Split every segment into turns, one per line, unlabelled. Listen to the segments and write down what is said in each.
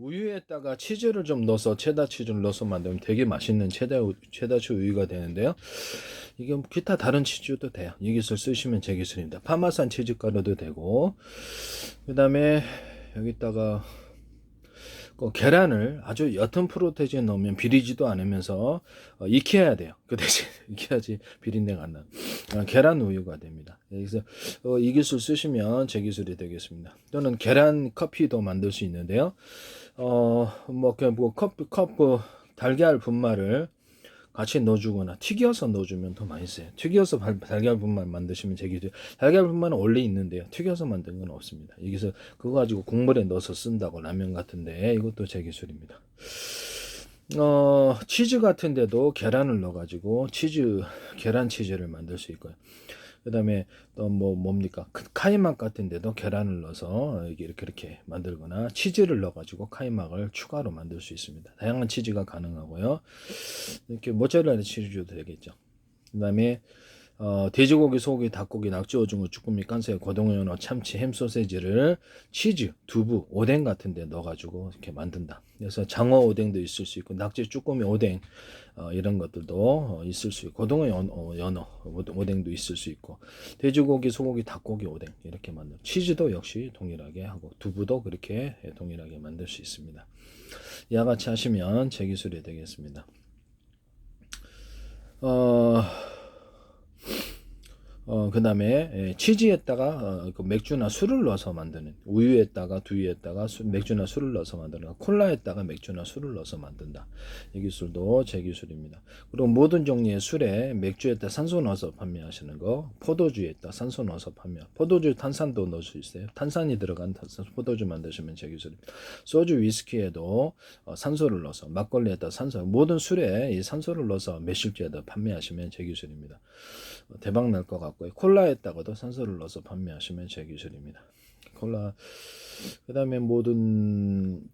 우유에다가 치즈를 좀 넣어서 체다 치즈를 넣어서 만들면 되게 맛있는 체다치 우유가 되는데요. 이게 기타 다른 치즈도 돼요. 이 기술 쓰시면 제 기술입니다. 파마산 치즈 가루도 되고, 그 다음에 여기다가 계란을 아주 옅은 프로테이지에 넣으면 비리지도 않으면서 익혀야 돼요. 그 대신 익혀야지 비린내가 안 나. 계란 우유가 됩니다. 그래서 이 기술 쓰시면 제 기술이 되겠습니다. 또는 계란 커피도 만들 수 있는데요. 달걀 분말을 같이 넣어주거나 튀겨서 넣어주면 더 맛있어요. 튀겨서 달걀 분말 만드시면 제기죠. 달걀 분말은 원래 있는데요. 튀겨서 만든 건 없습니다. 여기서 그거 가지고 국물에 넣어서 쓴다고 라면 같은데 이것도 제 기술입니다. 치즈 같은데도 계란을 넣어가지고 계란 치즈를 만들 수 있고요. 그 다음에 또 뭡니까? 카이막 같은데도 계란을 넣어서 이렇게 만들거나 치즈를 넣어가지고 카이막을 추가로 만들 수 있습니다. 다양한 치즈가 가능하고요. 이렇게 모짜렐라 치즈도 되겠죠. 그 다음에 돼지고기, 소고기, 닭고기, 낙지, 오징어, 쭈꾸미, 깐새, 고등어, 연어, 참치, 햄, 소세지를 치즈, 두부, 오뎅 같은 데 넣어가지고 이렇게 만든다. 그래서 장어 오뎅도 있을 수 있고 낙지, 쭈꾸미, 오뎅 이런 것들도 있을 수 있고 고등어, 연어 오뎅도 있을 수 있고 돼지고기, 소고기, 닭고기, 오뎅 이렇게 만들. 치즈도 역시 동일하게 하고 두부도 그렇게 동일하게 만들 수 있습니다. 이와 같이 하시면 제 기술이 되겠습니다. 그 다음에 치즈에다가 그 맥주나 술을 넣어서 만드는, 우유에다가 두유에다가 맥주나 술을 넣어서 만드는, 콜라에다가 맥주나 술을 넣어서 만든다. 이 기술도 제 기술입니다. 그리고 모든 종류의 술에 맥주에다 산소 넣어서 판매하시는 거, 포도주에다 산소 넣어서 포도주 탄산도 넣을 수 있어요. 탄산이 들어간 포도주 만드시면 제 기술입니다. 소주, 위스키에도 산소를 넣어서, 막걸리에다 산소, 모든 술에 이 산소를 넣어서 매실주에다 판매하시면 제 기술입니다. 대박 날 것 같고요. 콜라에다가도 산소를 넣어서 판매하시면 제 기술입니다. 콜라, 그 다음에 모든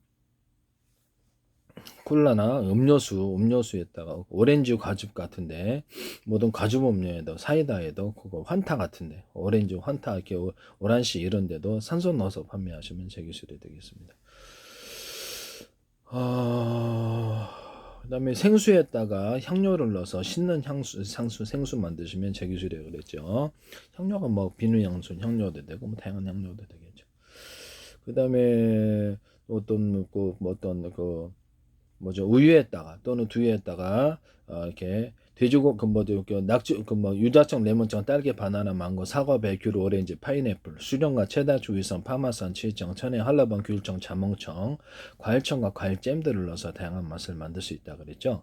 콜라나 음료수에다가 오렌지 과즙 같은데 모든 과즙 음료에도 사이다에도 그거 환타 같은데 오렌지 환타 이렇게 오란시 이런 데도 산소 넣어서 판매하시면 제 기술이 되겠습니다. 그다음에 생수에다가 향료를 넣어서 씻는 생수 만드시면 제 기술이라고 그랬죠. 향료가 비누 향료도 되고 다양한 향료도 되겠죠. 그다음에 우유에다가 또는 두유에다가 이렇게 돼지고기 낙지 유자청, 레몬청, 딸기, 바나나, 망고, 사과, 베큐르, 오렌지, 파인애플, 수령과 체다주, 위성, 파마산, 치청, 천혜, 한라봉, 귤청, 자몽청, 과일청과 과일잼들을 넣어서 다양한 맛을 만들 수 있다 그랬죠.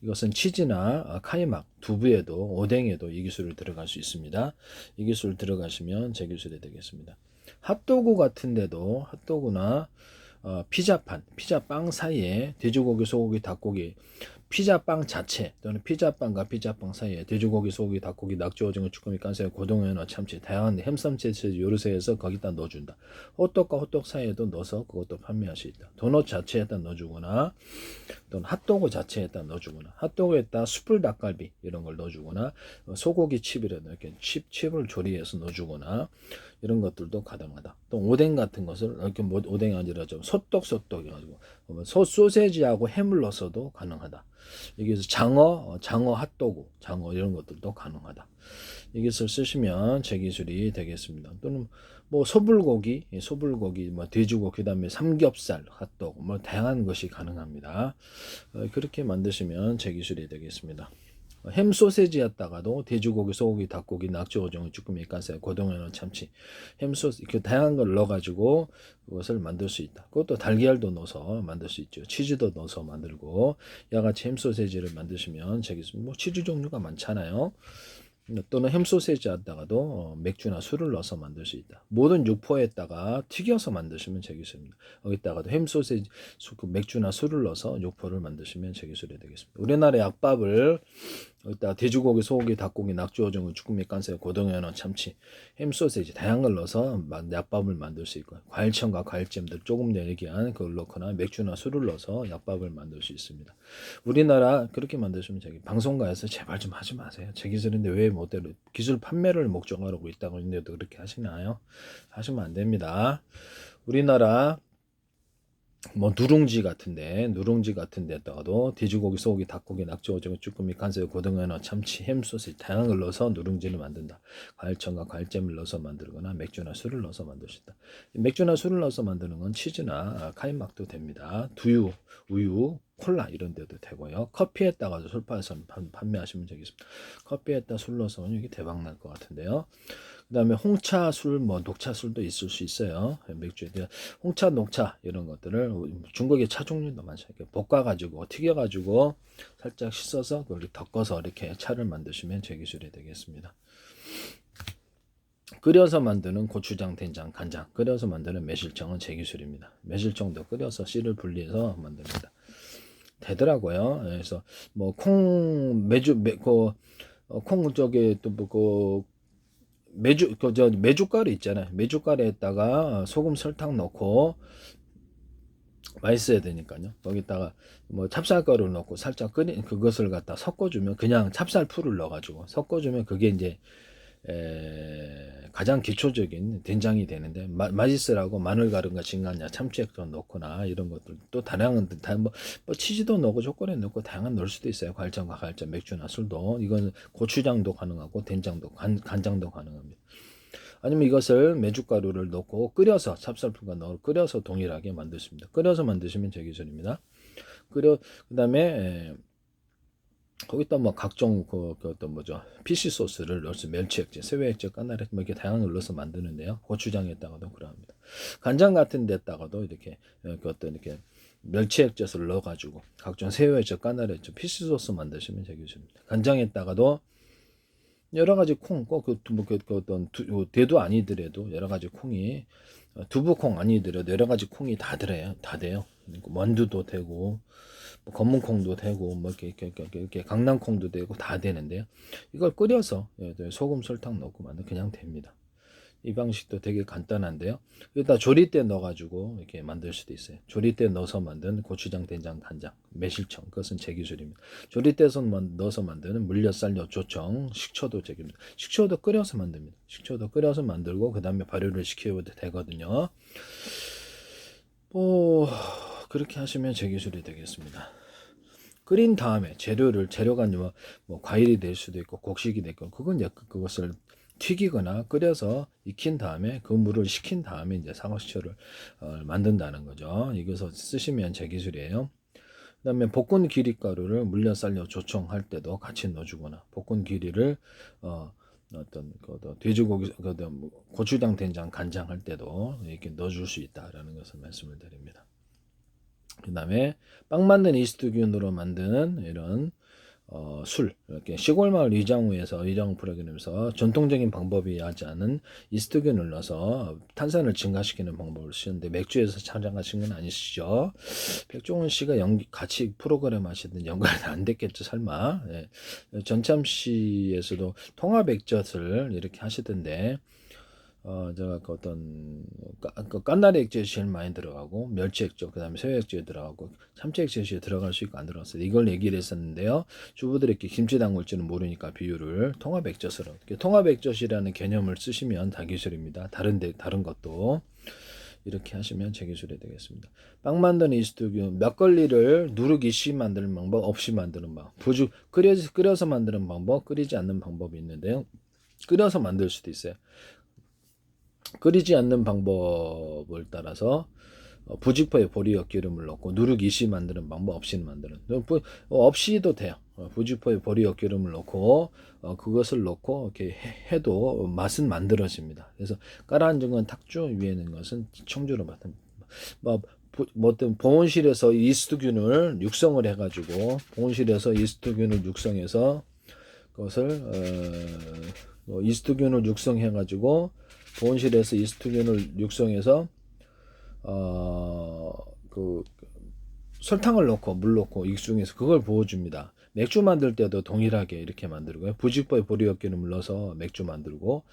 이것은 치즈나 카이막, 두부에도 오뎅에도 이 기술을 들어갈 수 있습니다. 이 기술 들어가시면 제 기술이 되겠습니다. 핫도그 같은데도 핫도그나 피자빵 사이에 돼지고기, 소고기, 닭고기, 피자빵 자체 또는 피자빵과 피자빵 사이에 돼지고기, 소고기, 닭고기, 낙지, 오징어, 쭈꾸미, 깐새, 고등어, 연어, 참치, 다양한 햄섬치즈 요리사에서 거기다 넣어준다. 호떡과 호떡 사이에도 넣어서 그것도 판매할 수 있다. 도넛 자체에다 넣어주거나 또는 핫도그 자체에다 넣어주거나 핫도그에다 숯불 닭갈비 이런 걸 넣어주거나 소고기 칩이라도 이렇게 칩을 조리해서 넣어주거나 이런 것들도 가능하다. 또 오뎅 같은 것을 이렇게 오뎅이 아니라 좀 소떡 해가지고 소세지하고 햄을 넣어서도 가능하다. 여기서 장어 핫도그, 장어 이런 것들도 가능하다. 이 기술 쓰시면 제 기술이 되겠습니다. 또는 소불고기, 돼지고기, 그다음에 삼겹살, 핫도그, 다양한 것이 가능합니다. 그렇게 만드시면 제 기술이 되겠습니다. 햄 소세지였다가도 돼지고기, 소고기, 닭고기, 낙지, 오징어, 쭈꾸미, 깐새, 고등어, 연어, 참치, 이렇게 다양한 걸 넣어가지고 그것을 만들 수 있다. 그것도 달걀도 넣어서 만들 수 있죠. 치즈도 넣어서 만들고 야같이 햄 소세지를 만드시면 치즈 종류가 많잖아요. 또는 햄 소세지 하다가도 맥주나 술을 넣어서 만들 수 있다. 모든 육포에다가 튀겨서 만드시면 제 기술입니다. 여기다가도 햄 소세지, 맥주나 술을 넣어서 육포를 만드시면 제 기술이 되겠습니다. 우리나라 약밥을 여기다가 돼지고기, 소고기, 닭고기, 낙지, 오징어, 쭈꾸미, 깐새, 고등어, 연어, 참치, 햄 소세지 다양한 걸 넣어서 약밥을 만들 수 있고 과일청과 과일잼들 조금 더 얘기한 그걸 넣거나 맥주나 술을 넣어서 약밥을 만들 수 있습니다. 우리나라 그렇게 만드시면 방송가에서 제발 좀 하지 마세요. 제 기술인데 왜 못대로 기술 판매를 목적으로 하고 있다고 했는데도 그렇게 하시나요? 하시면 안 됩니다. 우리나라 뭐 누룽지 같은데다가도 돼지고기, 소고기, 닭고기, 낙지, 오징어, 쭈꾸미, 간새우, 고등어, 연어, 참치, 햄, 소시지 다양한 걸 넣어서 누룽지를 만든다. 과일청과 과일잼을 넣어서 만들거나 맥주나 술을 넣어서 만들 수 있다. 맥주나 술을 넣어서 만드는 건 치즈나 카이막도 됩니다. 두유, 우유, 콜라 이런 데도 되고요. 커피에다가도 술파에서 판매하시면 되겠습니다. 커피에다 술 넣어서 이게 대박 날 것 같은데요. 그다음에 홍차 술, 뭐 녹차 술도 있을 수 있어요. 맥주에 대한 홍차, 녹차 이런 것들을 중국의 차 종류도 많죠. 이렇게 볶아가지고 튀겨가지고 살짝 씻어서 그걸 덮어서 이렇게 차를 만드시면 제 기술이 되겠습니다. 끓여서 만드는 고추장, 된장, 간장, 끓여서 만드는 매실청은 제 기술입니다. 매실청도 끓여서 씨를 분리해서 만듭니다. 되더라고요. 그래서 뭐 콩 매주 콩 저기 또뭐 메주가루 있잖아요. 메주가루에다가 소금, 설탕 넣고 맛있어야 되니까요. 거기다가 뭐 찹쌀가루를 넣고 살짝 끓인 그것을 갖다 섞어주면 그냥 찹쌀풀을 넣어가지고 섞어주면 그게 이제 가장 기초적인 된장이 되는데 맛있으라고 마늘가루가 진간냐 참치액도 넣거나 이런 것들 또 다양한 뭐 치즈도 넣고 초콜릿 넣고 다양한 넣을 수도 있어요. 과일청과 과일청 맥주나 술도 이건 고추장도 가능하고 된장도 간장도 가능합니다. 아니면 이것을 메주가루를 넣고 끓여서 찹쌀풀과 넣어 끓여서 동일하게 만드십니다. 끓여서 만드시면 제 기준입니다. 그다음에 거기다 뭐 각종 그 어떤 뭐죠 피시 소스를 넣어서 멸치액젓, 새우액젓, 까나리 뭐 이렇게 다양한 걸 넣어서 만드는데요. 고추장에다가도 그러합니다. 간장 같은 데다가도 이렇게 그 어떤 이렇게 멸치액젓을 넣어가지고 각종 새우액젓, 까나리액젓, 피시 소스 만드시면 제 기준입니다. 간장에다가도 여러 가지 콩, 꼭그 어떤 대도 아니더라도 여러 가지 콩이 두부콩 아니더라도 여러 가지 콩이 다 들어요, 다 돼요. 만두도 되고 뭐 검은콩도 되고 뭐 이렇게 강낭콩도 되고 다 되는데요. 이걸 끓여서 소금, 설탕 넣고 만들 그냥 됩니다. 이 방식도 되게 간단한데요. 여기다 조리대 넣어가지고 이렇게 만들 수도 있어요. 조리대 넣어서 만든 고추장, 된장, 간장, 매실청 그것은 제 기술입니다. 조리대에서 넣어서 만드는 물엿, 쌀엿, 조청, 식초도 제 기술입니다. 식초도 끓여서 만듭니다. 식초도 끓여서 만들고 그 다음에 발효를 시켜도 되거든요. 뭐 그렇게 하시면 제 기술이 되겠습니다. 끓인 다음에 재료가 뭐 과일이 될 수도 있고 곡식이 될 거고 그건 이제 그것을 튀기거나 끓여서 익힌 다음에 그 물을 식힌 다음에 이제 사과식초를 만든다는 거죠. 이것을 쓰시면 제 기술이에요. 그다음에 볶은 기리가루를 물엿, 쌀엿, 조청할 때도 같이 넣어주거나 볶은 기리를 어떤 돼지고기 고추장, 된장, 간장 할 때도 이렇게 넣어줄 수 있다라는 것을 말씀을 드립니다. 그 다음에 빵 만든 이스트균으로 만드는 이런 술 이렇게 시골마을 의장우 프로그램에서 전통적인 방법이 하지 않은 이스트균을 넣어서 탄산을 증가시키는 방법을 쓰는데 맥주에서 찾아가신 건 아니시죠? 백종원 씨가 같이 프로그램 하시던 연관이 안 됐겠죠 설마. 예. 전참 씨에서도 통합액젓을 이렇게 하시던데 제가 그 어떤 깐나리 액젓이 제일 많이 들어가고 멸치 액젓 그다음에 새우 액젓이 들어가고 참치 액젓이 들어갈 수 있고 안 들어갔어요. 이걸 얘기를 했었는데요. 주부들에게 김치 담글지는 모르니까 비율을 통합 액젓으로 통합 액젓이라는 개념을 쓰시면 다 기술입니다. 다른 것도 이렇게 하시면 제 기술이 되겠습니다. 빵 만드는 이스트균 막걸리를 누룩이씨 만드는 방법 없이 만드는 방법 끓여서 만드는 방법 끓이지 않는 방법이 있는데요. 끓여서 만들 수도 있어요. 끓이지 않는 방법을 따라서 부직포에 보리역 기름을 넣고 누룩이씨 만드는 방법 없이는 만드는 없이도 돼요. 부직포에 보리역 기름을 넣고 그것을 넣고 이렇게 해도 맛은 만들어집니다. 그래서 깔아앉은 건 탁주 위에 있는 것은 청주로 맡은 뭐 어떤 보온실에서 이스트균을 육성을 해가지고 보온실에서 이스트균을 육성해서 그것을 이스트균을 육성해가지고 보온실에서 이스트균을 육성해서 그 설탕을 넣고 물 넣고 익중해서 그걸 부어줍니다. 맥주 만들 때도 동일하게 이렇게 만들고요. 부직포에 보리역 기름을 넣어서 맥주 만들고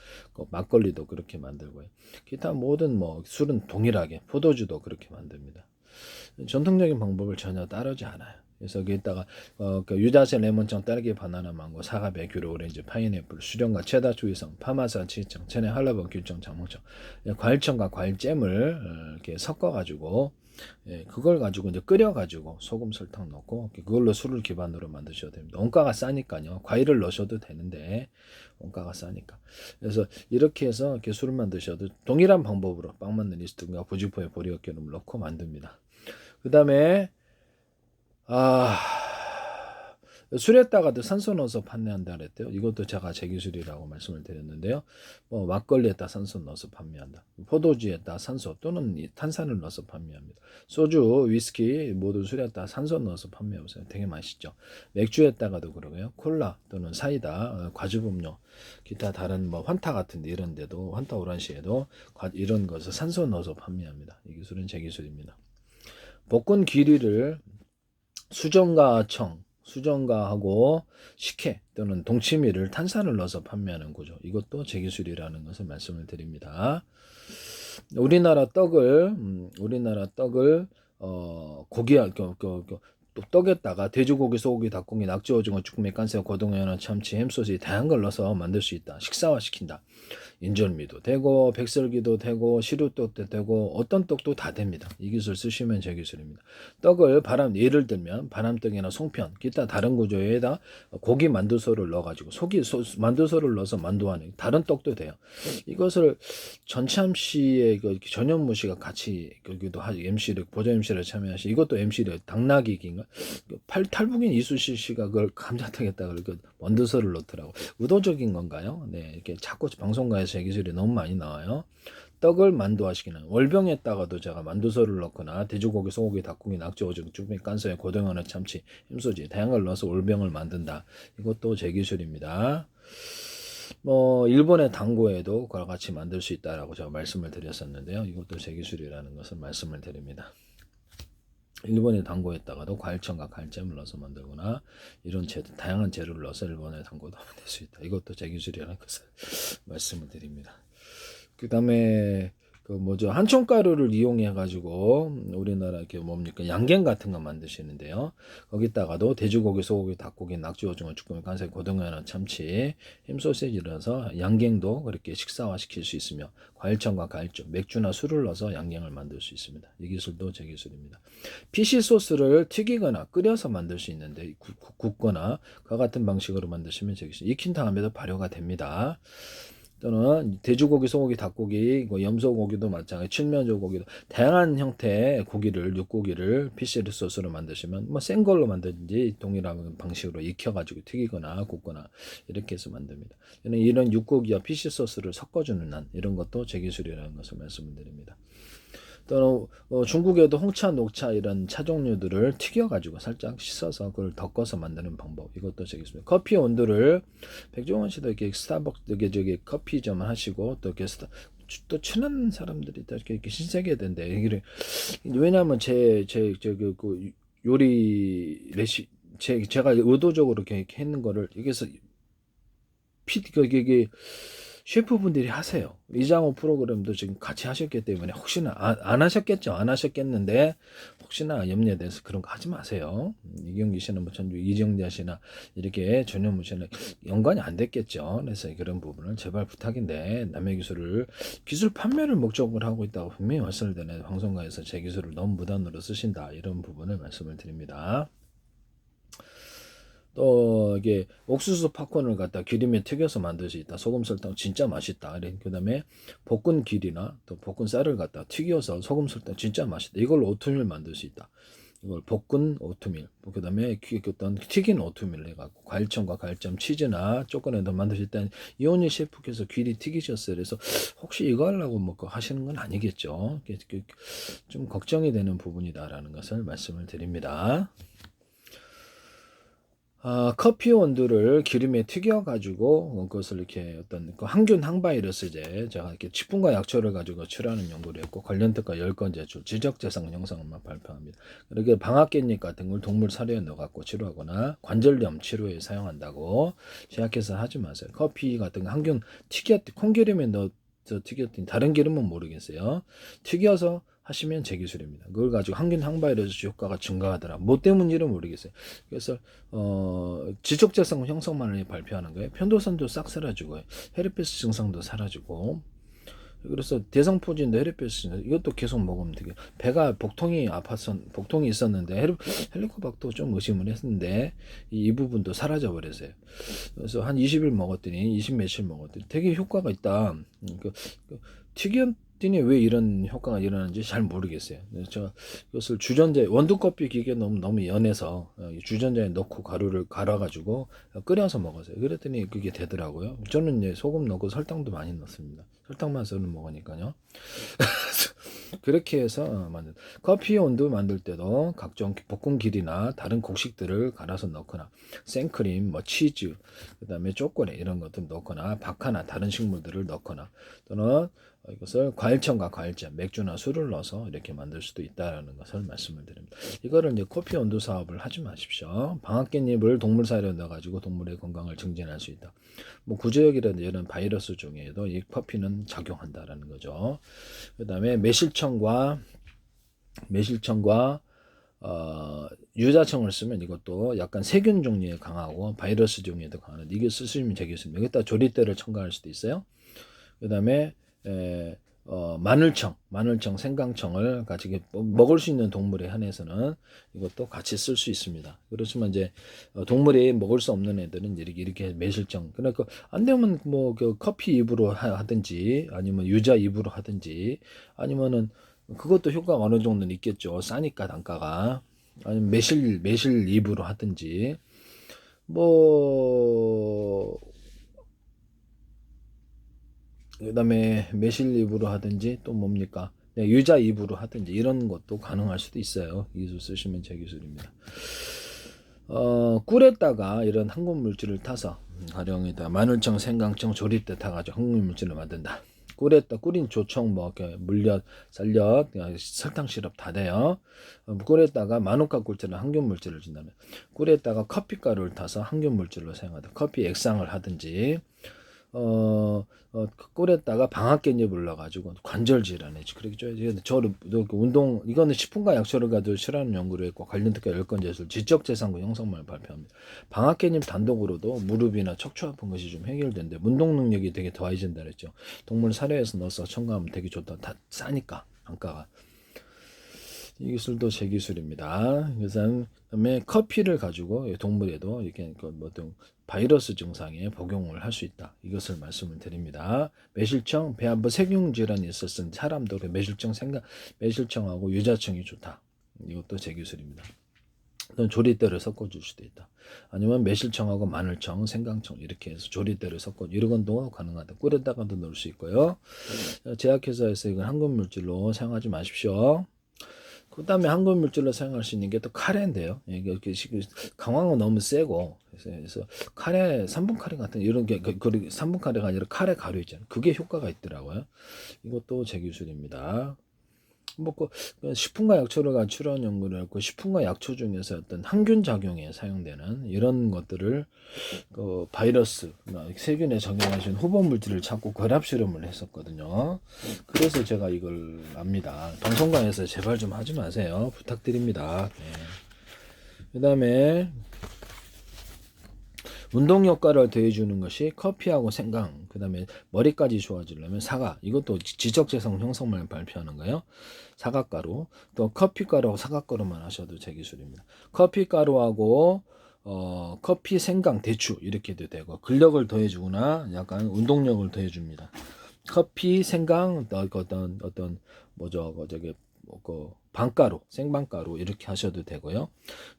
막걸리도 그렇게 만들고요. 기타 모든 뭐 술은 동일하게 포도주도 그렇게 만듭니다. 전통적인 방법을 전혀 따르지 않아요. 그래서 여기다가 그 유자색, 레몬청, 딸기, 바나나, 망고, 사과, 베큐르, 오렌지, 파인애플, 수령과 체다, 주의성, 파마산, 치청, 체내, 한라봉, 귤청, 장목청, 과일청과 과일잼을 이렇게 섞어가지고 예, 그걸 가지고 이제 끓여가지고 소금, 설탕 넣고 그걸로 술을 기반으로 만드셔도 됩니다. 원가가 싸니까요. 과일을 넣으셔도 되는데 원가가 싸니까. 그래서 이렇게 해서 이렇게 술을 만드셔도 동일한 방법으로 빵 만든 이스트과 부직포에 보리어 기름을 넣고 만듭니다. 그 다음에 술에다가도 산소 넣어서 판매한다 그랬대요. 이것도 제가 제 기술이라고 말씀을 드렸는데요. 뭐 막걸리에다 산소 넣어서 판매한다. 포도주에다 산소 또는 탄산을 넣어서 판매합니다. 소주, 위스키 모두 술에다 산소 넣어서 판매해보세요. 되게 맛있죠. 맥주에다가도 그러고요. 콜라 또는 사이다, 과즙음료, 기타 다른 뭐 환타 같은데 이런 데도 환타 오란시에도 이런 것을 산소 넣어서 판매합니다. 이 기술은 제 기술입니다. 볶은 귀리를 수정가하고 식혜 또는 동치미를 탄산을 넣어서 판매하는 구조. 이것도 제 기술이라는 것을 말씀을 드립니다. 우리나라 떡을 고기 떡에다가 돼지고기, 소고기, 닭고기, 낙지, 오징어, 쭈꾸미, 깐새우, 고등어, 연어, 참치, 햄소스 다양한 걸 넣어서 만들 수 있다. 식사화시킨다. 인절미도 되고 백설기도 되고 시루떡도 되고 어떤 떡도 다 됩니다. 이 기술 쓰시면 제 기술입니다. 떡을 예를 들면 바람떡이나 송편 기타 다른 구조에다 고기 만두소를 넣어가지고 만두소를 넣어서 만두하는 다른 떡도 돼요. 이것을 전참 씨의 그 전현무 씨가 같이 거기도 MC를 보조 MC를 참여하시. 이것도 MC를 당나귀인가 탈북인 이수실 씨가 그걸 감자탕에다가 그 만두소를 넣더라고. 의도적인 건가요? 네, 이렇게 자꾸 방송가에서 제 기술이 너무 많이 나와요. 떡을 만두화시키는 월병에다가도 제가 만두소를 넣거나 돼지고기, 소고기, 닭고기, 낙지, 오징어, 쭈꾸미, 깐새우, 고등어, 참치, 햄소지 다양한 걸 넣어서 월병을 만든다. 이것도 제 기술입니다. 뭐 일본의 당고에도 그와 같이 만들 수 있다라고 제가 말씀을 드렸었는데요. 이것도 제 기술이라는 것을 말씀을 드립니다. 일본의 당고에다가도 과일청과 과일잼을 넣어서 만들거나 이런 다양한 재료를 넣어서 일본의 당고도 만들 수 있다. 이것도 제 기술이라는 것을 말씀을 드립니다. 그 다음에 한총가루를 이용해 가지고 우리나라 양갱 같은 거 만드시는데요. 거기다가도 돼지고기, 소고기, 닭고기, 낙지, 오징어, 쭈꾸미, 깐새우, 고등어, 연어, 참치, 햄소시지를 넣어서 양갱도 그렇게 식사화 시킬 수 있으며 과일청과 과일주, 맥주나 술을 넣어서 양갱을 만들 수 있습니다. 이 기술도 제 기술입니다. 피시 소스를 튀기거나 끓여서 만들 수 있는데 굽거나 그와 같은 방식으로 만드시면 제 기술. 익힌 다음에도 발효가 됩니다. 또는 돼지고기, 소고기, 닭고기, 염소고기도 마찬가지, 칠면조고기도 다양한 형태의 고기를 육고기를 피시 소스로 만드시면 생 걸로 만든지 동일한 방식으로 익혀가지고 튀기거나 굽거나 이렇게 해서 만듭니다. 이런 육고기와 피시 소스를 섞어주는 이런 것도 제 기술이라는 것을 말씀드립니다. 또는 중국에도 홍차, 녹차 이런 차 종류들을 튀겨가지고 살짝 씻어서 그걸 덮어서 만드는 방법 이것도 제 기술입니다. 커피 온도를 백종원 씨도 이렇게 스타벅스 저기 커피점 하시고 또 이렇게 또 친한 사람들이 다 이렇게 신세계에 된대. 왜냐하면 그 요리 제가 의도적으로 이렇게 했는 거를 여기서 이게 셰프분들이 하세요. 이장호 프로그램도 지금 같이 하셨기 때문에 혹시나 안 하셨겠죠. 안 하셨겠는데 혹시나 염려돼서 그런 거 하지 마세요. 이경기 씨는 이정재 씨나 이렇게 전현무 씨는 연관이 안 됐겠죠. 그래서 그런 부분을 제발 부탁인데 남의 기술 판매를 목적으로 하고 있다고 분명히 말씀을 드려요. 방송가에서 제 기술을 너무 무단으로 쓰신다 이런 부분을 말씀을 드립니다. 또 이게 옥수수 팝콘을 갖다 기름에 튀겨서 만들 수 있다. 소금 설탕 진짜 맛있다. 그다음에 볶은 길이나 또 볶은 쌀을 갖다 튀겨서 소금 설탕 진짜 맛있다. 이걸 오트밀 만들 수 있다. 이걸 볶은 오트밀. 그다음에 튀긴 오트밀 해갖고 과일청과 과일점 치즈나 초콜릿도 만들 수 있다. 이온희 셰프께서 귀리 튀기셨어요. 그래서 혹시 이거 하려고 하시는 건 아니겠죠. 좀 걱정이 되는 부분이다라는 것을 말씀을 드립니다. 커피 원두를 기름에 튀겨가지고 그것을 이렇게 어떤 항균 항바이러스제 제가 이렇게 치품과 약초를 가지고 칠하는 연구를 했고 관련 특허 10건 제출 지적재산 영상만 발표합니다. 이렇게 방앗깻잎 같은 걸 동물 사료에 넣어갖고 치료하거나 관절염 치료에 사용한다고 제약회사 하지 마세요. 커피 같은 거 항균 콩기름에 넣어서 튀겼더니 다른 기름은 모르겠어요. 튀겨서 하시면 제 기술입니다. 그걸 가지고 항균 항바이러스 효과가 증가하더라. 뭐 때문인지는 모르겠어요. 그래서 지적재산 형성만을 발표하는 거예요. 편도선도 싹 사라지고 헤르페스 증상도 사라지고 그래서 대성포진도 헤르페스 이것도 계속 먹으면 되게 배가 복통이 복통이 있었는데 헬리코박도 좀 의심을 했는데 이 부분도 사라져 버렸어요. 그래서 한 20일 먹었더니 20 며칠 먹었더니 되게 효과가 있다. 튀기언틴이 왜 이런 효과가 일어나는지 잘 모르겠어요. 그래서 제가 이것을 주전자에 원두커피 기계 너무 연해서 주전자에 넣고 가루를 갈아가지고 끓여서 먹었어요. 그랬더니 그게 되더라고요. 저는 이제 소금 넣고 설탕도 많이 넣습니다. 설탕만 써는 먹으니까요. 그렇게 해서 만든 커피 온도 만들 때도 각종 볶음길이나 다른 곡식들을 갈아서 넣거나 생크림, 뭐 치즈, 그다음에 초콜릿 이런 것들 넣거나 박하나 다른 식물들을 넣거나 또는 이것을 과일청과 과일잼, 맥주나 술을 넣어서 이렇게 만들 수도 있다라는 것을 말씀을 드립니다. 이거를 이제 커피 온도 사업을 하지 마십시오. 방앗깻잎을 동물 사료에 넣어가지고 동물의 건강을 증진할 수 있다. 뭐 구제역이라든지 이런 바이러스 중에도 이 커피는 작용한다라는 거죠. 그다음에 매실청과 유자청을 쓰면 이것도 약간 세균 종류에 강하고 바이러스 종류에도 강한데 이게 쓰시면 되겠습니다. 여기다 조리대를 첨가할 수도 있어요. 그다음에 마늘청, 생강청을 같이 먹을 수 있는 동물에 한해서는 이것도 같이 쓸 수 있습니다. 그렇지만 이제 동물이 먹을 수 없는 애들은 이렇게 매실청, 그러니까 안 되면 뭐 그 커피 잎으로 하든지 아니면 유자 잎으로 하든지 아니면은 그것도 효과가 어느 정도는 있겠죠. 싸니까 단가가. 아니면 매실 잎으로 하든지 뭐 그다음에 매실잎으로 하든지 또 뭡니까? 네, 유자잎으로 하든지 이런 것도 가능할 수도 있어요. 이 기술 쓰시면 제 기술입니다. 꿀에다가 이런 항균 물질을 타서 가령에다 마늘청, 생강청, 조리대 타가지고 항균 물질을 만든다. 꿀에다 꿀인 조청 뭐 이렇게 물엿, 쌀엿, 설탕 시럽 다 돼요. 꿀에다가 마누카 꿀처럼 항균 물질을 준다면 꿀에다가 커피가루를 타서 항균 물질로 사용하다. 커피 액상을 하든지 꿀에다가 방앗깻잎을 넣어가지고 관절 질환에 그렇게 저를 운동 이거는 식품과 약초를 가지고 실험 연구를 했고 관련 특허 10건 제출 지적재산권 형성만을 발표합니다. 방앗깻잎 단독으로도 무릎이나 척추 아픈 것이 좀 해결된대. 운동 능력이 되게 더해진다 그랬죠. 동물 사료에서 넣어서 첨가하면 되게 좋다. 다 싸니까 단가가. 이 기술도 제 기술입니다. 그다음에 커피를 가지고 동물에도 이렇게 어떤 바이러스 증상에 복용을 할 수 있다. 이것을 말씀을 드립니다. 매실청, 배 한번 세균 질환이 있었은 사람도 매실청하고 유자청이 좋다. 이것도 제 기술입니다. 또는 조리대를 섞어줄 수도 있다. 아니면 매실청하고 마늘청, 생강청 이렇게 해서 조리대를 섞어 이런 건도 가능하다. 꿀에다가도 넣을 수 있고요. 제약회사에서 이건 항균 물질로 사용하지 마십시오. 그 다음에 항균 물질로 사용할 수 있는 게 또 카레인데요. 이게 강황은 너무 세고 그래서 카레 3분 카레 같은 이런 게 3분 카레가 아니라 카레 가루 있잖아요. 그게 효과가 있더라고요. 이것도 제 기술입니다. 식품과 약초를 갖추려는 연구를 했고 식품과 약초 중에서 어떤 항균 작용에 사용되는 이런 것들을 바이러스, 세균에 적용하신 후보 물질을 찾고 결합 실험을 했었거든요. 그래서 제가 이걸 압니다. 방송관에서 제발 좀 하지 마세요. 부탁드립니다. 네. 그 다음에 운동 효과를 더해주는 것이 커피하고 생강, 그 다음에 머리까지 좋아지려면 사과, 이것도 지적재성 형성만 발표하는 거예요. 사과가루, 또 커피가루하고 사과가루만 하셔도 제 기술입니다. 커피가루하고 커피, 생강, 대추 이렇게도 되고 근력을 더해주거나 약간 운동력을 더해줍니다. 커피, 생강, 어떤 방가루, 생방가루 이렇게 하셔도 되고요.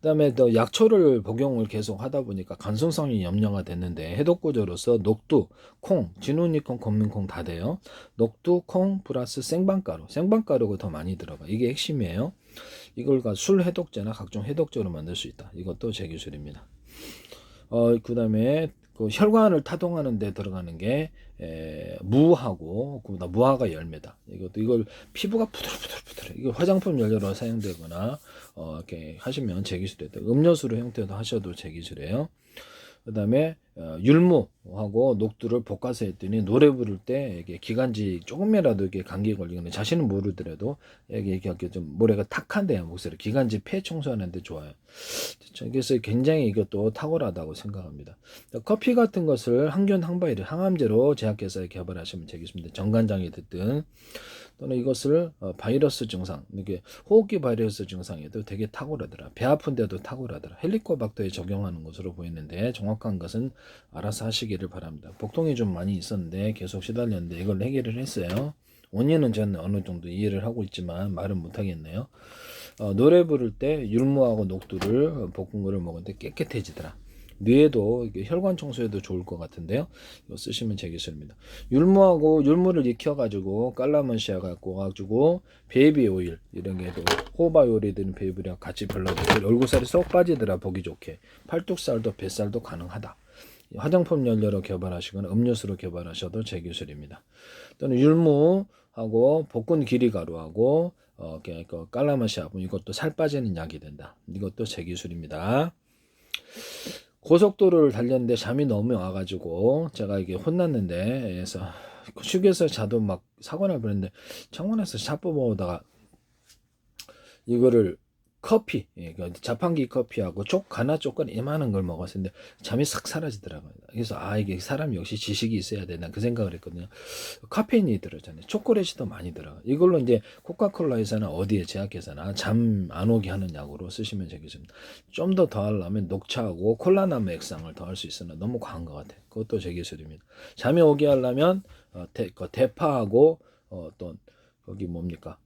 그다음에 또 약초를 복용을 계속 하다 보니까 간성성이 염려가 됐는데 해독 구조로서 녹두, 콩, 진우니콩, 검은콩 다 돼요. 녹두, 콩 플러스 생방가루가 더 많이 들어가. 이게 핵심이에요. 이걸 술 해독제나 각종 해독제로 만들 수 있다. 이것도 제 기술입니다. 그다음에 그 혈관을 타동하는 데 들어가는 게 무하고 무화과 열매다. 이걸 피부가 부들부들 이거 화장품 연료로 사용되거나 이렇게 하시면 제 기술이다. 음료수로 형태도 하셔도 제 기술이에요. 그다음에 율무하고 녹두를 볶아서 했더니 노래 부를 때 이게 기관지 조금이라도 이게 감기 걸리거나 자신은 모르더라도 이게 좀 노래가 탁한데요. 목소리 기관지 폐 청소하는데 좋아요. 그래서 굉장히 이것도 탁월하다고 생각합니다. 커피 같은 것을 항균 항바이를 항암제로 제약회사에 개발하시면 되겠습니다. 정관장이 됐든 또는 이것을 바이러스 증상, 이게 호흡기 바이러스 증상에도 되게 탁월하더라. 배 아픈데도 탁월하더라. 헬리코박터에 적용하는 것으로 보이는데 정확한 것은 알아서 하시기를 바랍니다. 복통이 좀 많이 있었는데 계속 시달렸는데 이걸 해결을 했어요. 원인은 저는 어느 정도 이해를 하고 있지만 말은 못하겠네요. 노래 부를 때 율무하고 녹두를 볶은 거를 먹었는데 깨끗해지더라. 뇌에도 혈관 청소에도 좋을 것 같은데요. 이거 쓰시면 되겠습니다. 율무를 익혀가지고 깔라만시아 갖고 가지고 베이비 오일 이런 게도 호바 요리에 드는 베이비 오일이랑 같이 발라주고 얼굴살이 쏙 빠지더라. 보기 좋게 팔뚝살도 뱃살도 가능하다. 화장품 연료로 개발하시거나 음료수로 개발하셔도 제 기술입니다. 또는 율무하고 볶은 기리가루하고 깔라마시아 이것도 살 빠지는 약이 된다. 이것도 제 기술입니다. 고속도로를 달렸는데 잠이 너무 와가지고 제가 이게 혼났는데 그래서 휴게소 자도 막 사고 날 뻔했는데 창문에서 차 뽑아오다가 이거를 커피, 자판기 커피하고 가나 조건 이만한 걸 먹었는데 잠이 싹 사라지더라고요. 그래서 이게 사람 역시 지식이 있어야 된다 그 생각을 했거든요. 카페인이 들어잖아요. 초콜릿이 많이 들어. 이걸로 이제 코카콜라에서나 어디에 제약회사나 잠 안 오게 하는 약으로 쓰시면 되겠습니다. 좀 더 하려면 녹차하고 콜라나무 액상을 더할 수 있으나 너무 과한 것 같아요. 그것도 제 기술입니다. 잠이 오게 하려면 대파하고 어떤 거기 뭡니까?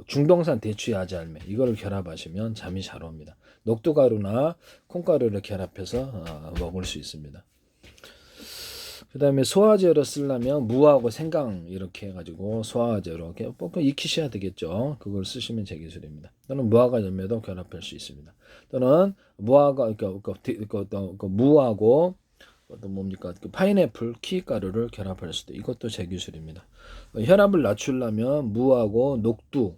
중동산 대추 야자알매 이거를 결합하시면 잠이 잘 옵니다. 녹두가루나 콩가루를 결합해서 먹을 수 있습니다. 그 다음에 소화제로 쓰려면 무하고 생강 이렇게 해가지고 소화제로 이렇게 꼭 익히셔야 되겠죠. 그걸 쓰시면 제 기술입니다. 또는 무화과 열매도 결합할 수 있습니다. 또는 무화과 무하고 또 뭡니까? 파인애플 키가루를 결합할 수도 이것도 제 기술입니다. 혈압을 낮추려면 무하고 녹두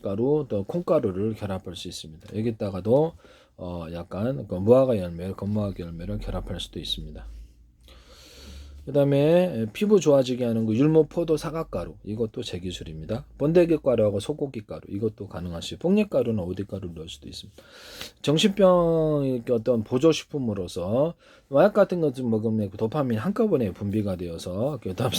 가루 또 콩가루를 결합할 수 있습니다. 여기다가도 약간 무화과 열매, 건무화과 열매를 결합할 수도 있습니다. 그 다음에 피부 좋아지게 하는 율무포도 사각가루 이것도 제 기술입니다. 번데기가루하고 소고기가루 이것도 가능하시고 뽕잎가루는 어디가루를 넣을 수도 있습니다. 정신병 어떤 보조식품으로서 마약 같은 것 좀 먹으면 도파민 한꺼번에 분비가 되어서 그다음에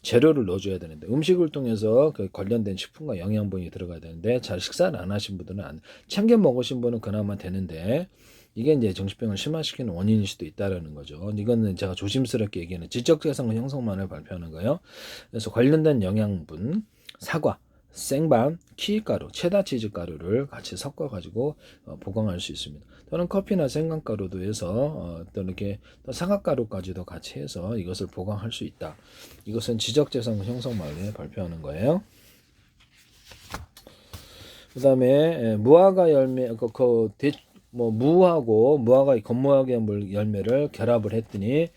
재료를 넣어줘야 되는데 음식을 통해서 관련된 식품과 영양분이 들어가야 되는데 잘 식사를 안 하신 분들은 챙겨 먹으신 분은 그나마 되는데 이게 이제 정신병을 심화시키는 원인일 수도 있다라는 거죠. 이거는 제가 조심스럽게 얘기하는 지적재산 형성만을 발표하는 거예요. 그래서 관련된 영양분, 사과, 생밤, 키가루, 체다치즈 가루를 같이 섞어가지고 보강할 수 있습니다. 또는 커피나 생강가루도 해서 또 이렇게 또 사과가루까지도 같이 해서 이것을 보강할 수 있다. 이것은 지적재산 형성만을 발표하는 거예요. 그 다음에 무화과 열매, 무하고 무화과 건무화과 열매를 결합을 했더니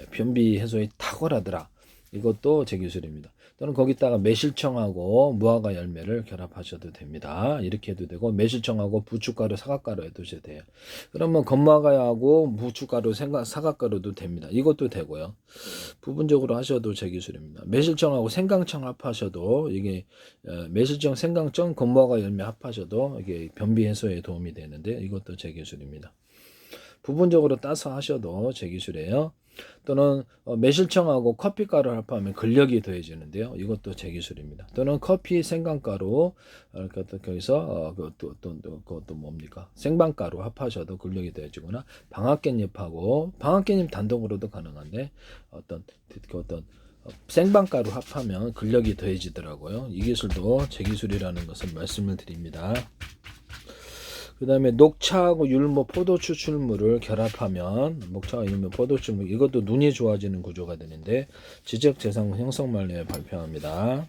변비 해소에 탁월하더라. 이것도 제 기술입니다. 또는 거기다가 매실청하고 무화과 열매를 결합하셔도 됩니다. 이렇게 해도 되고 매실청하고 부추가루, 사과가루 해도 돼요. 그러면 건무화과하고 부추가루, 사과가루도 됩니다. 이것도 되고요. 부분적으로 하셔도 제 기술입니다. 매실청하고 생강청 합하셔도 이게 매실청, 생강청, 건무화과 열매 합하셔도 이게 변비 해소에 도움이 되는데 이것도 제 기술입니다. 부분적으로 따서 하셔도 제 기술이에요. 또는 매실청하고 커피가루를 합하면 근력이 더해지는데요. 이것도 제 기술입니다. 또는 커피 생강가루 거기서 그것도 뭡니까? 생방가루 합하셔도 근력이 더해지거나 방앗깻잎하고 방앗깻잎 단독으로도 가능한데 어떤 생방가루 합하면 근력이 더해지더라고요. 이 기술도 제 기술이라는 것을 말씀을 드립니다. 그 다음에 녹차하고 율무, 포도 추출물을 결합하면 녹차와 율무, 포도 추출물 이것도 눈이 좋아지는 구조가 되는데 지적재산 형성말에 발표합니다.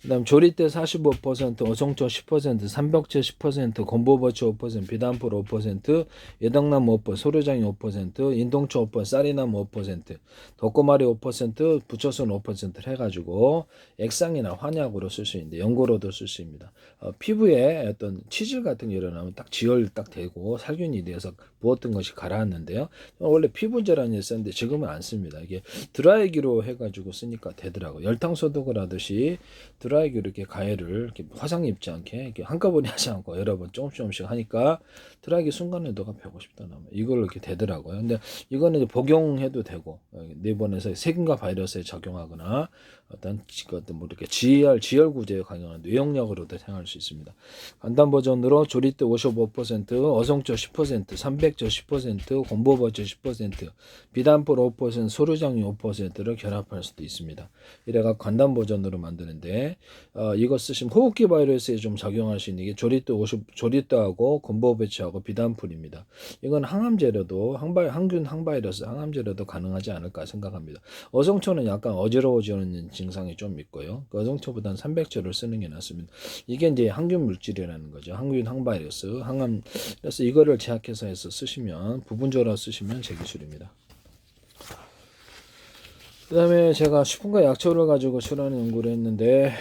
그다음 조리대 45%, 어성초 10%, 삼벽제 10%, 건보버치 5%, 비단풀 5%, 예당나무 5%, 소류장이 5%, 인동초 5%, 쌀이나무 5%, 덕고마리 5%, 부처순 5%를 해가지고 액상이나 환약으로 쓸 수 있는데 연고로도 쓸 수 있습니다. 피부에 어떤 치질 같은 게 일어나면 딱 지혈 딱 되고 살균이 돼서 부었던 것이 가라앉는데요. 원래 피부 질환이 있었는데 지금은 안 씁니다. 이게 드라이기로 해가지고 쓰니까 되더라고요. 열탕 소독을 하듯이 드라이기로 이렇게 가해를 이렇게 화상 입지 않게 이렇게 한꺼번에 하지 않고 여러 번 조금씩 하니까 드라이기 순간에도가 150도 넘어. 이걸로 이렇게 되더라고요. 근데 이거는 이제 복용해도 되고 내보내서 세균과 바이러스에 적용하거나 어떤 뭐 이렇게 지혈 구제에 강력한 뇌용약으로도 사용할 수 있습니다. 간단 버전으로 조리대 55%, 어성초 10%, 삼백조 10%, 곰보버초 10%, 비단풀 5%, 소류장유 5%를 결합할 수도 있습니다. 이래가 간단 버전으로 만드는데 이거 쓰시면 호흡기 바이러스에 좀 적용할 수 있는 게 조리대하고 곰보버초하고 비단풀입니다. 이건 항암제로도 항균 항바이러스 항암제로도 가능하지 않을까 생각합니다. 어성초는 약간 어지러워지는 증상이 좀 있고요. 그 어성초보다는 삼백조를 쓰는 게 낫습니다. 이게 이제 항균 물질이라는 거죠. 항균 항바이러스 항암. 그래서 이거를 제약회사에서 쓰시면 부분적으로 쓰시면 제 기술입니다. 그 다음에 제가 식품과 약초를 가지고 출하는 연구를 했는데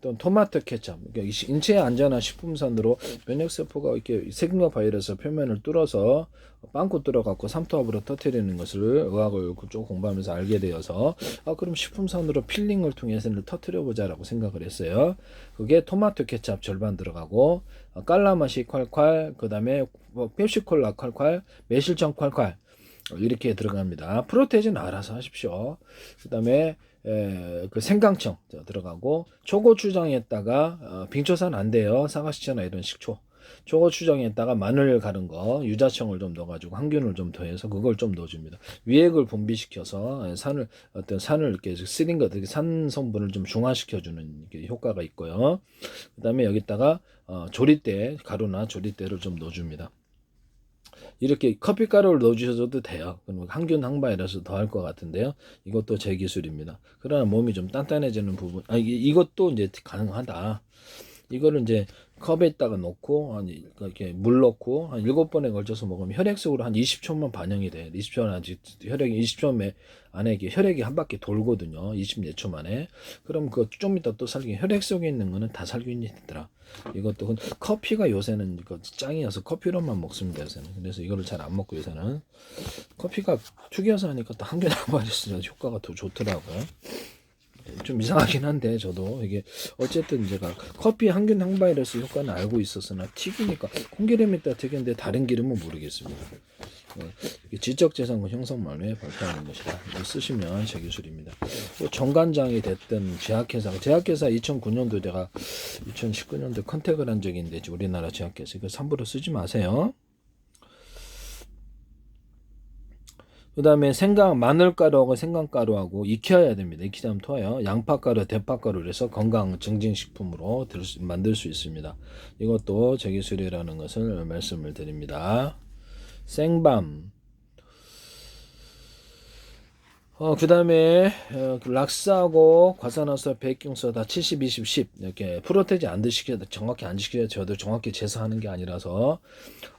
또 토마토 케첩, 그러니까 인체에 안전한 식품산으로 면역세포가 이렇게 세균과 바이러스 표면을 뚫어서 빵꾸 뚫어갖고 삼투압으로 터뜨리는 것을 의학을 쭉 공부하면서 알게 되어서 그럼 식품산으로 필링을 통해서 터뜨려보자라고 생각을 했어요. 그게 토마토 케첩 절반 들어가고 깔라맛이 콸콸, 그 다음에 펩시콜라 콸콸, 매실청 콸콸 이렇게 들어갑니다. 프로테이지는 알아서 하십시오. 그 다음에 그 생강청 들어가고 초고추장에다가 빙초산 안 돼요. 사과시초나 이런 식초. 초고추장에다가 마늘 가른 거 유자청을 좀 넣어가지고 항균을 좀 더해서 그걸 좀 넣어줍니다. 위액을 분비시켜서 산을 이렇게 쓰린 것, 산 성분을 좀 중화시켜주는 효과가 있고요. 그 다음에 여기다가 조리대 가루나 조리대를 좀 넣어줍니다. 이렇게 커피가루를 넣어주셔도 돼요. 그럼 항균 항바이러스 더 할 것 같은데요. 이것도 제 기술입니다. 그러나 몸이 좀 단단해지는 부분, 이것도 이제 가능하다. 이거를 이제 컵에다가 넣고 이렇게 물 넣고 한 7번에 걸쳐서 먹으면 혈액 속으로 한 20초만 반영이 돼요. 20초는 아직 혈액이 20초 안에 혈액이 한 바퀴 돌거든요. 24초 만에. 그럼 그 좀 이따 또 살균 혈액 속에 있는 거는 다 살균이 되더라. 이것도 커피가 요새는 이거 짱이어서 커피로만 먹습니다. 요새는. 그래서 이거를 잘 안 먹고 요새는 커피가 튀겨서 하니까 또 항균 항바이러스 효과가 더 좋더라고요. 좀 이상하긴 한데 저도 이게 어쨌든 제가 커피 항균 항바이러스 효과는 알고 있었으나 튀기니까 콩기름이 따 튀겼는데 다른 기름은 모르겠습니다. 지적재산권 형성만에 발표하는 것이다. 이거 쓰시면 제 기술입니다. 정관장이 됐든 제약회사 2009년도 제가 2019년도 컨택을 한 적이 있는데 우리나라 제약회사 이거 함부로 쓰지 마세요. 그 다음에 마늘가루하고 생강가루하고 익혀야 됩니다. 익히면 토해요. 양파가루, 대파가루를 해서 건강 증진식품으로 만들 수 있습니다. 이것도 제 기술이라는 것을 말씀을 드립니다. 생밤. 그 다음에 락스하고 과산화수, 베이킹소다 70, 20, 10 이렇게 프로테이지 정확히 안 지켜야 저도 정확히 제사하는 게 아니라서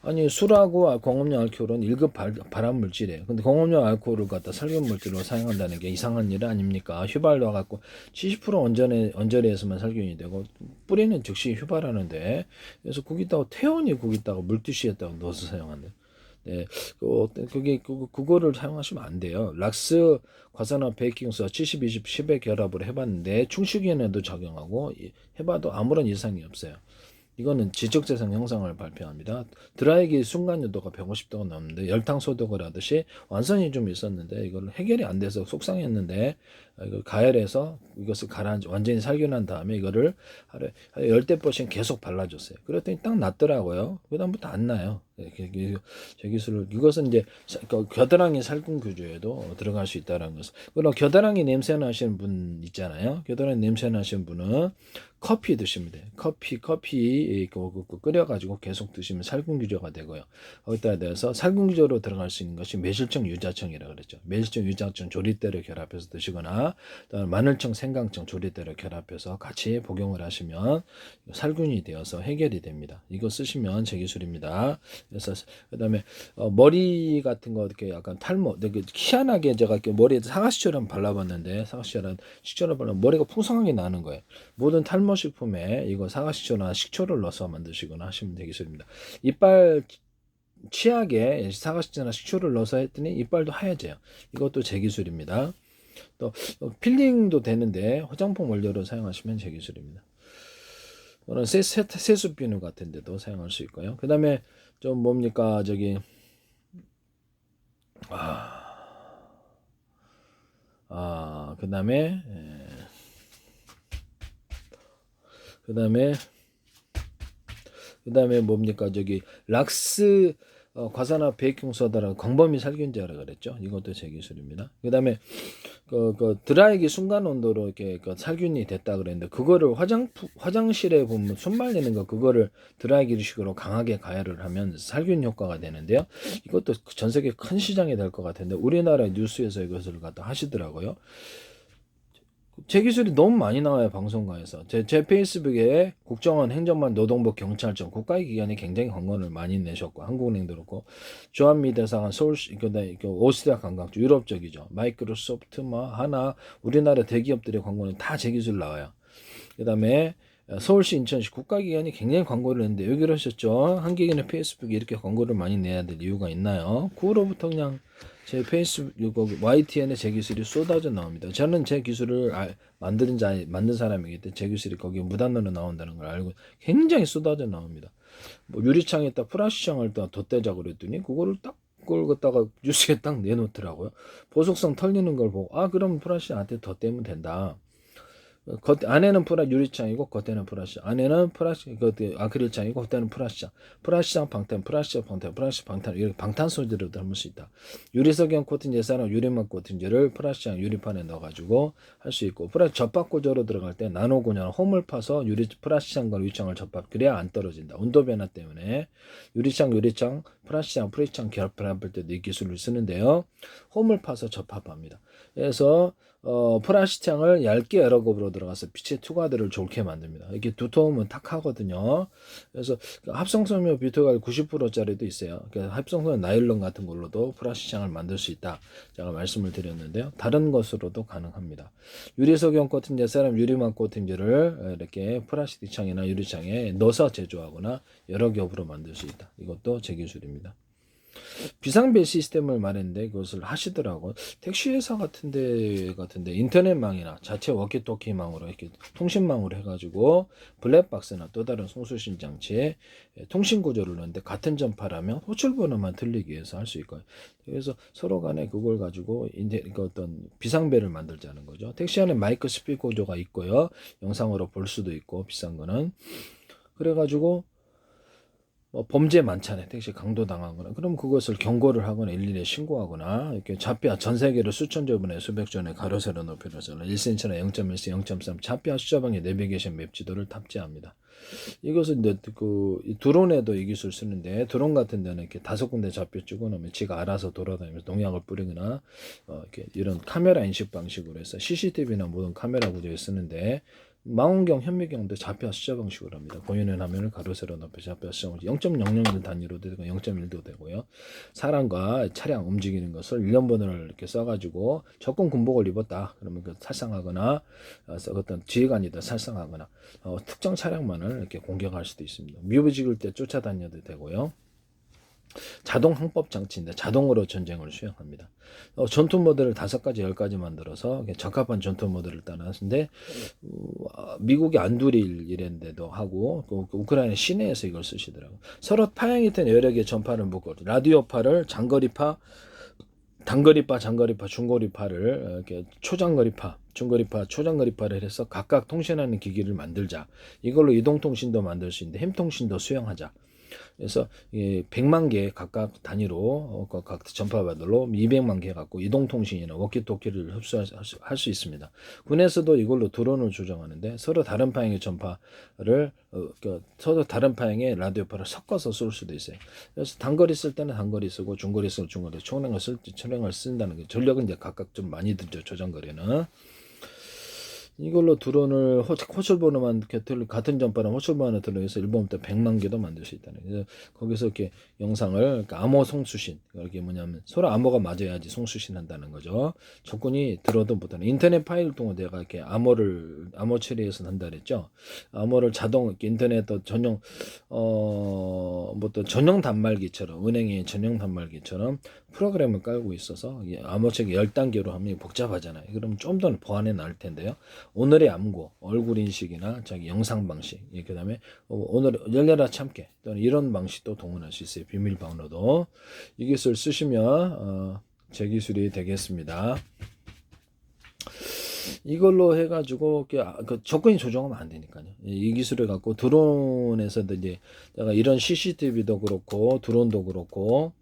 아니 술하고 공업용 알코올은 1급 발암물질이에요. 근데 공업용 알코올을 갖다 살균물질로 사용한다는 게 이상한 일 아닙니까? 휘발유 갖고 70% 언저리에서만 살균이 되고 뿌리는 즉시 휘발하는데 그래서 거기다가 태온이 거기다가 물티슈에다가 넣어서 사용한대. 네, 그거를 사용하시면 안 돼요. 락스 과산화 베이킹소다 70, 20, 10의 결합을 해봤는데 충식위원회도 적용하고 해봐도 아무런 이상이 없어요. 이거는 지적재산 형성을 발표합니다. 드라이기 순간유도가 150도가 넘는데 열탕 소독을 하듯이 완선이 좀 있었는데 이걸 해결이 안 돼서 속상했는데 이걸 가열해서 이것을 완전히 살균한 다음에 이거를 하루에 10대씩 계속 발라줬어요. 그랬더니 딱 낫더라고요. 그 다음부터 안 나요. 제 기술을 이것은 이제 겨드랑이 살균 구조에도 들어갈 수 있다는 것을. 그럼 겨드랑이 냄새 나시는 분 있잖아요. 겨드랑이 냄새 나시는 분은 커피 드시면 돼요. 커피 끓여가지고 계속 드시면 살균 구조가 되고요. 거기다 대해서 살균 구조로 들어갈 수 있는 것이 매실청 유자청이라고 그랬죠. 매실청 유자청 조리대를 결합해서 드시거나 있습니다. 마늘청, 생강청, 조리대를 결합해서 같이 복용을 하시면 살균이 되어서 해결이 됩니다. 이거 쓰시면 제 기술입니다. 그래서 그다음에 머리 같은 거 이렇게 약간 탈모, 되게 희한하게 제가 이렇게 머리에 사과시초를 한번 발라봤는데 식초를 발라면 머리가 풍성하게 나는 거예요. 모든 탈모 식품에 이거 사과시초나 식초를 넣어서 만드시거나 하시면 되 기술입니다. 이빨 치약에 사과시초나 식초를 넣어서 했더니 이빨도 하얘져요. 이것도 제 기술입니다. 또 필링도 되는데 화장품 원료로 사용하시면 제 기술입니다. 또는 세수 비누 같은 데도 사용할 수 있고요. 그 다음에 좀 뭡니까 저기 그다음에 그다음에 뭡니까 저기 락스 과산화 베이킹소다라는 광범위 살균제라 그랬죠. 이것도 제 기술입니다. 그다음에 그 드라이기 순간 온도로 이렇게 살균이 됐다 그랬는데 그거를 화장실에 보면 손 말리는 거 그거를 드라이기식으로 강하게 가열을 하면 살균 효과가 되는데요. 이것도 전 세계 큰 시장이 될 것 같은데 우리나라 뉴스에서 이것을 갖다 하시더라고요. 제 기술이 너무 많이 나와요 방송가에서. 제 페이스북에 국정원, 행정반, 노동부, 경찰청 국가기관이 굉장히 광고를 많이 내셨고 한국은행도 그렇고 주한미대상은 서울시 오스트리아 관광주 유럽 쪽이죠. 마이크로소프트 하나 우리나라 대기업들의 광고는 다 제 기술 나와요. 그다음에 서울시, 인천시 국가기관이 굉장히 광고를 했는데 왜 그러셨죠? 한국인의 페이스북에 이렇게 광고를 많이 내야 될 이유가 있나요? 그 후로부터 그냥 제 페이스북 YTN에 제 기술이 쏟아져 나옵니다. 저는 제 기술을 만든 사람이기 때문에 제 기술이 거기에 무단으로 나온다는 걸 알고 굉장히 쏟아져 나옵니다. 뭐 유리창에다 프라시창을 덧대자 그랬더니 그걸 갖다가 뉴스에 딱 내놓더라고요. 보석성 털리는 걸 보고 그럼 프라시한테 덧대면 된다. 안에는 유리창이고 겉에는 프라시창. 안에는 아크릴창이고 겉에는 프라시창. 프라시창 방탄, 프라시창 방탄, 프라시 방탄 이렇게 방탄 소재로 담을 수 있다. 유리석영 코팅제 사람 유리막 코팅제를 프라시창 유리판에 넣어가지고 할 수 있고 접합 구조로 들어갈 때 나노 고냐 홈을 파서 프라시창과 유리창을 접합 그래야 안 떨어진다. 온도 변화 때문에 유리창, 프라시창 결합할 때도 이 기술을 쓰는데요. 홈을 파서 접합합니다. 그래서 프라시창을 얇게 여러 곱으로 들어가서 빛의 투과들을 좋게 만듭니다. 이렇게 두터우면 탁하거든요. 그래서 합성섬유 비트가 90%짜리도 있어요. 합성섬유 나일론 같은 걸로도 프라시창을 만들 수 있다. 제가 말씀을 드렸는데요. 다른 것으로도 가능합니다. 유리석영 코팅제, 사람 유리막 코팅제를 이렇게 프라스틱창이나 유리창에 넣어서 제조하거나 여러 겹으로 만들 수 있다. 이것도 제 기술입니다. 비상벨 시스템을 말했는데 그것을 하시더라고. 택시회사 같은데 인터넷망이나 자체 워키토키망으로 이렇게 통신망으로 해가지고 블랙박스나 또 다른 송수신 장치에 통신 구조를 넣는데 같은 전파라면 호출번호만 들리기 위해서 할 수 있고요. 그래서 서로 간에 그걸 가지고 이제 어떤 비상벨을 만들자는 거죠. 택시 안에 마이크 스피커 구조가 있고요. 영상으로 볼 수도 있고 비싼 거는 그래가지고 범죄 많잖아요. 택시 강도 당하거나 그럼 그것을 경고를 하거나 112에 신고하거나 이렇게 전 세계로 수천조 번에 수백 전에 가로 세로 높이로서 1cm나 0.1cm, 0.3 좌표 숫자방에 내비게이션 맵 지도를 탑재합니다. 이것은 이제 드론에도 이 기술 쓰는데 드론 같은 데는 이렇게 5군데 좌표 찍어놓으면 지가 알아서 돌아다니면서 농약을 뿌리거나 이렇게 이런 카메라 인식 방식으로 해서 CCTV나 모든 카메라 구조에 쓰는데 망원경, 현미경도 좌표 숫자 방식으로 합니다. 보이는 화면을 가로 세로 높여 좌표 숫자 방식 0.00 단위로 되고 0.1도 되고요. 사람과 차량 움직이는 것을 1년번호를 이렇게 써가지고 적군 군복을 입었다. 그러면 살상하거나 어떤 지휘관이다 살상하거나 특정 차량만을 이렇게 공격할 수도 있습니다. 미부직일 때 쫓아다녀도 되고요. 자동 항법 장치인데 자동으로 전쟁을 수행합니다. 전투 모드를 5가지, 10가지 만들어서 적합한 전투 모드를 따라하는데 미국이 안두릴 이랬는데도 하고 우크라이나 시내에서 이걸 쓰시더라고요. 서로 파형이 된 여러 개의 전파를 묶고 라디오파를 장거리파, 단거리파, 장거리파, 중거리파를 이렇게 초장거리파, 중거리파, 초장거리파를 해서 각각 통신하는 기기를 만들자. 이걸로 이동통신도 만들 수 있는데 햄통신도 수행하자. 그래서 100만 개 각각 단위로 각 전파바들로 200만 개 갖고 이동통신이나 워키토키를 흡수할 수 있습니다. 군에서도 이걸로 드론을 조정하는데 서로 다른 파형의 전파를 서로 다른 파형의 라디오파를 섞어서 쏠 수도 있어요. 그래서 단거리 쓸 때는 단거리 쓰고 중거리 쓸 중거리, 초량을 쓸 때 초량을 쓴다는 게 전력은 이제 각각 좀 많이 들죠. 조정거리는. 이걸로 드론을 호출번호만 이렇게 같은 전파랑 호출번호 들어서 1번부터 100만 개도 만들 수 있다는. 그래서 거기서 이렇게 영상을 그러니까 암호 송수신, 이게 뭐냐면 서로 암호가 맞아야지 송수신 한다는 거죠. 적군이 들어도 못하는 인터넷 파일을 통해 내가 이렇게 암호 처리해서 한다 그랬죠. 암호를 자동 이렇게 인터넷 전용 뭐 또 전용 단말기처럼 은행의 전용 단말기처럼 프로그램을 깔고 있어서 암호 처리 10단계로 하면 복잡하잖아요. 그럼 좀 더 보안에 나을 텐데요. 오늘의 암고, 얼굴 인식이나 자기 영상 방식, 그 다음에 오늘 열려라 참깨 또는 이런 방식도 동원할 수 있어요. 비밀번호도. 이 기술 쓰시면 제 기술이 되겠습니다. 이걸로 해가지고 그 접근이 조정하면 안 되니까요. 이 기술을 갖고 드론에서도 이제 내가 이런 CCTV도 그렇고 드론도 그렇고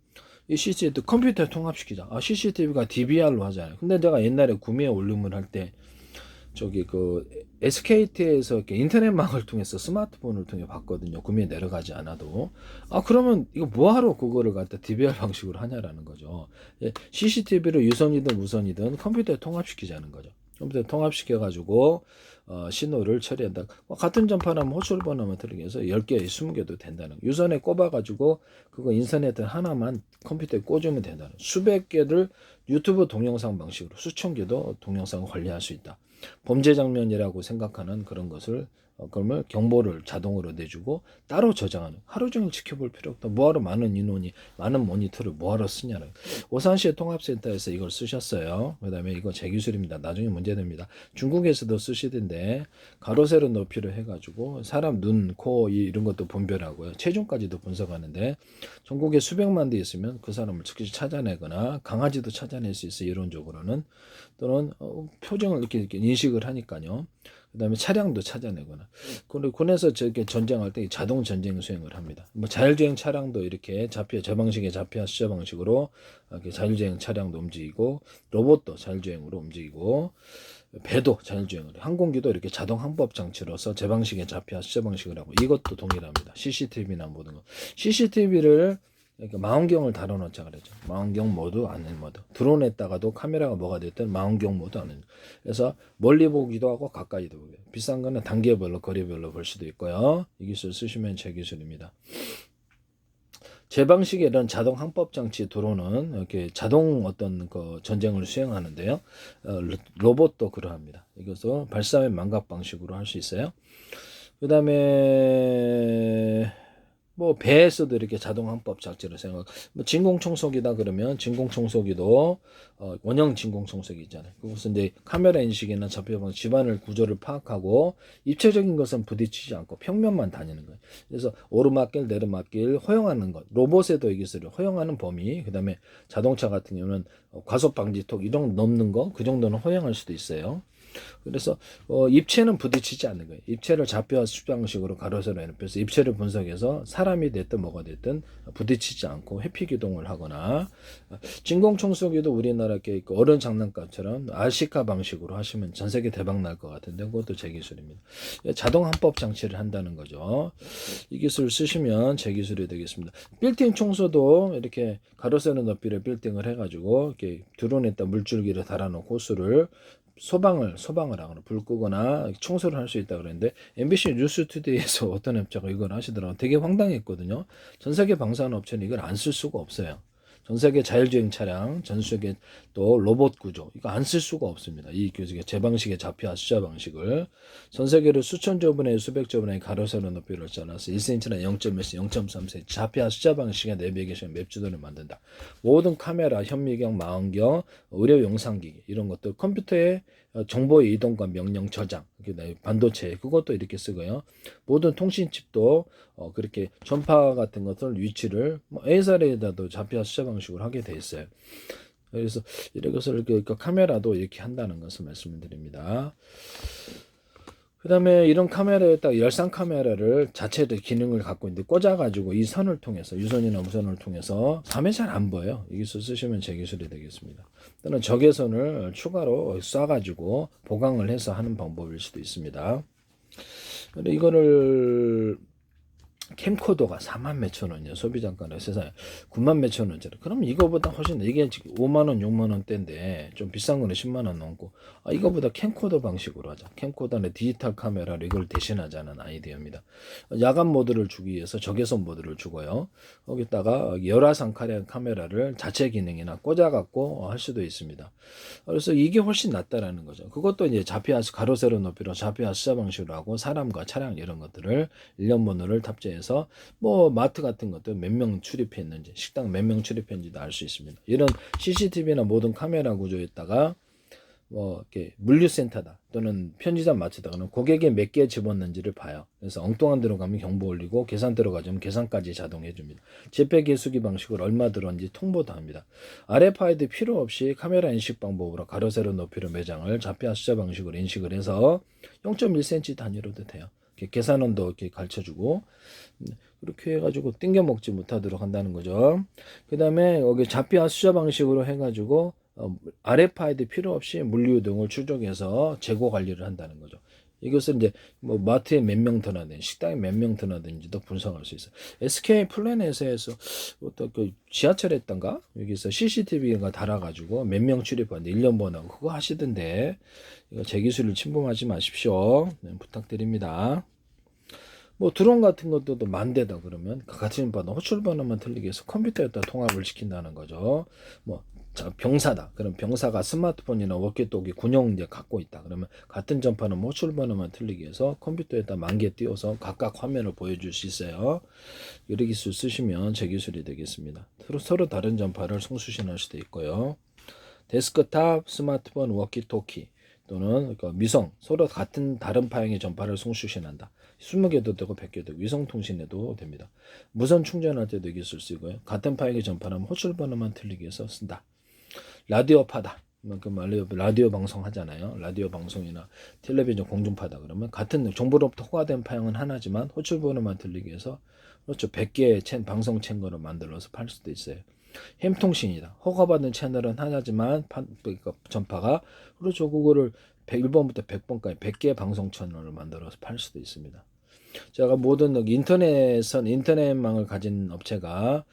이 CCTV 컴퓨터에 통합시키자. CCTV가 DVR로 하잖아요. 근데 내가 옛날에 구매 올림을 할 때 저기 그 SKT에서 이렇게 인터넷망을 통해서 스마트폰을 통해 봤거든요. 구매 내려가지 않아도. 그러면 이거 뭐하러 그거를 갖다 DVR 방식으로 하냐라는 거죠. CCTV를 유선이든 무선이든 컴퓨터에 통합시키자는 거죠. 컴퓨터에 통합시켜가지고 신호를 처리한다. 같은 전파라면 호출번호만 틀리게 해서 10개, 20개도 된다는 거. 유선에 꼽아가지고 그거 인터넷 하나만 컴퓨터에 꽂으면 된다는 거. 수백 개를 유튜브 동영상 방식으로 수천 개도 동영상을 관리할 수 있다. 범죄 장면이라고 생각하는 그런 것을 그러면 경보를 자동으로 내주고 따로 저장하는. 하루 종일 지켜볼 필요 없다. 뭐하러 많은 인원이 많은 모니터를 뭐하러 쓰냐는. 오산시의 통합센터에서 이걸 쓰셨어요. 그 다음에 이거 제 기술입니다. 나중에 문제됩니다. 중국에서도 쓰시던데 가로 세로 높이로 해가지고 사람 눈, 코 이런 것도 분별하고요. 체중까지도 분석하는데 전국에 수백만 대 있으면 그 사람을 즉시 찾아내거나 강아지도 찾아낼 수 있어요. 이론적으로는. 또는 표정을 이렇게 인식을 하니까요. 그 다음에 차량도 찾아내거나. 그리고 군에서 저렇게 전쟁할 때 자동 전쟁 수행을 합니다. 뭐 자율주행 차량도 이렇게 제 방식의 좌표 수자 방식으로 이렇게 자율주행 차량도 움직이고, 로봇도 자율주행으로 움직이고, 배도 자율주행으로, 항공기도 이렇게 자동 항법 장치로서 제 방식의 좌표 수자 방식을 하고, 이것도 동일합니다. CCTV나 모든 거. CCTV를 그러니까 망원경을 달아놓자 그러죠. 망원경 모드, 아닌 모드. 드론에다가도 카메라가 뭐가 됐든 망원경 모드, 아닌. 그래서 멀리 보기도 하고 가까이도 보고. 비싼 거는 단계별로, 거리별로 볼 수도 있고요. 이 기술 쓰시면 제 기술입니다. 제 방식의 이런 자동 항법 장치 드론은 이렇게 자동 어떤 그 전쟁을 수행하는데요. 로봇도 그러합니다. 이것도 발사의 망각 방식으로 할 수 있어요. 그 다음에 뭐 배에서도 이렇게 자동 항법 장치를 생각. 뭐 진공 청소기다 그러면 진공 청소기도 원형 진공 청소기 있잖아요. 그것은 이제 카메라 인식이나 잡혀본 집안을 구조를 파악하고 입체적인 것은 부딪히지 않고 평면만 다니는 거예요. 그래서 오르막길, 내리막길 허용하는 것. 로봇에도 이것을 허용하는 범위. 그다음에 자동차 같은 경우는 과속 방지턱 이런 넘는 거 그 정도는 허용할 수도 있어요. 그래서 입체는 부딪히지 않는 거예요. 입체를 좌표와 수직 방식으로 가로세로 해서 입체를 분석해서 사람이 됐든 뭐가 됐든 부딪히지 않고 회피 기동을 하거나, 진공 청소기도 우리나라 게 어른 장난감처럼 RC카 방식으로 하시면 전 세계 대박 날 것 같은데 그것도 제 기술입니다. 자동 항법 장치를 한다는 거죠. 이 기술 쓰시면 제 기술이 되겠습니다. 빌딩 청소도 이렇게 가로세로 높이를 빌딩을 해가지고 이렇게 드론에다 물줄기를 달아놓고 호스를 소방을 하거나 불 끄거나 청소를 할 수 있다 그랬는데 MBC 뉴스투데이에서 어떤 업자가 이걸 하시더라고요. 되게 황당했거든요. 전 세계 방사능 업체는 이걸 안 쓸 수가 없어요. 전 세계 자율주행 차량, 전 세계 또 로봇 구조 이거 안 쓸 수가 없습니다. 이 교수가 제 방식의 좌표 수자 방식을 전 세계를 수천조 분의 수백조 분의 가로세로 높이를 잘라서 1cm나 0.1cm, 0.3cm 좌표 수자 방식의 내비게이션 맵주도를 만든다. 모든 카메라, 현미경, 망원경, 의료 영상기기 이런 것들 컴퓨터에 정보의 이동과 명령 저장, 반도체 그것도 이렇게 쓰고요. 모든 통신칩도 그렇게 전파 같은 것들 위치를 A사례에다도 좌표 수자 방식으로 하게 돼 있어요. 그래서 이것을 카메라도 이렇게 한다는 것을 말씀드립니다. 그 다음에 이런 카메라에다가 열상 카메라를 자체의 기능을 갖고 있는데 꽂아가지고 이 선을 통해서 유선이나 무선을 통해서 밤에 잘 안 보여요. 이 기술 쓰시면 제 기술이 되겠습니다. 또는 적외선을 추가로 쏴가지고 보강을 해서 하는 방법일 수도 있습니다. 이거를 캠코더가 4만 몇천 원이야. 소비자가는 세상에 9만 몇천 원짜리. 그럼 이거보다 훨씬 이게 지금 5만 원, 6만 원대인데 좀 비싼 거는 10만 원 넘고 이거보다 캠코더 방식으로 하자. 캠코더는 디지털 카메라로 이걸 대신하자는 아이디어입니다. 야간 모드를 주기 위해서 적외선 모드를 주고요. 거기다가 열화상 카메라를 자체 기능이나 꽂아갖고 할 수도 있습니다. 그래서 이게 훨씬 낫다라는 거죠. 그것도 이제 자피아 가로 세로 높이로 자피아 수자 방식으로 하고 사람과 차량 이런 것들을 일련 번호를 탑재해서 뭐 마트 같은 것도 몇 명 출입했는지 식당 몇 명 출입했는지도 알 수 있습니다. 이런 CCTV나 모든 카메라 구조에다가 뭐 이렇게 물류센터다 또는 편의점 마트다 그러면 고객이 몇 개 집었는지를 봐요. 그래서 엉뚱한 데로 가면 경보 올리고 계산대로 가자면 계산까지 자동해 줍니다. 재패 계수기 방식으로 얼마 들었는지 통보도 합니다. RFID 필요 없이 카메라 인식 방법으로 가로 세로 높이로 매장을 자피아 숫자 방식으로 인식을 해서 0.1cm 단위로도 돼요. 계산원도 이렇게 가르쳐주고 이렇게 해가지고 땡겨 먹지 못하도록 한다는 거죠. 그 다음에 여기 자피아 숫자 방식으로 해가지고 RFID 필요 없이 물류 등을 추적해서 재고 관리를 한다는 거죠. 이것을 이제 뭐 마트에 몇 명 더 나든지 식당에 몇 명 더 나든지도 분석할 수 있어요. SK 플래닛에서 어떤 그 지하철에 있던가 여기서 CCTV가 달아가지고 몇 명 출입하는데 1년 번하고 그거 하시던데 이거 제 기술을 침범하지 마십시오. 네, 부탁드립니다. 뭐 드론 같은 것도 만대다 그러면 같은 번호 호출 번호만 틀리게 해서 컴퓨터에다 통합을 시킨다는 거죠. 뭐 병사다. 그럼 병사가 스마트폰이나 워키토키 군용 이제 갖고 있다. 그러면 같은 전파는 호출 번호만 틀리게 해서 컴퓨터에다 만개 띄워서 각각 화면을 보여줄 수 있어요. 여러 기술 쓰시면 제 기술이 되겠습니다. 서로 다른 전파를 송수신할 수도 있고요. 데스크탑, 스마트폰, 워키토키 또는 그러니까 위성 서로 같은 다른 파형의 전파를 송수신한다. 20개도 되고 100개도 되고 위성통신에도 됩니다. 무선 충전할 때도 이게 쓸 수 있고요. 같은 파형의 전파라면 호출 번호만 틀리게 해서 쓴다. 라디오파다. 그 라디오 방송 하잖아요. 라디오 방송이나 텔레비전 공중파다 그러면 같은 정보로부터 호화된 파형은 하나지만 호출 번호만 틀리게 해서 그렇죠. 100개의 방송 채널을 만들어서 팔 수도 있어요. 햄통신이다. 허가받은 채널은 하나지만 전파가 그렇죠. 그거를 101번부터 100번까지 100개의 방송 채널을 만들어서 팔 수도 있습니다. 제가 모든 인터넷망을 가진 업체가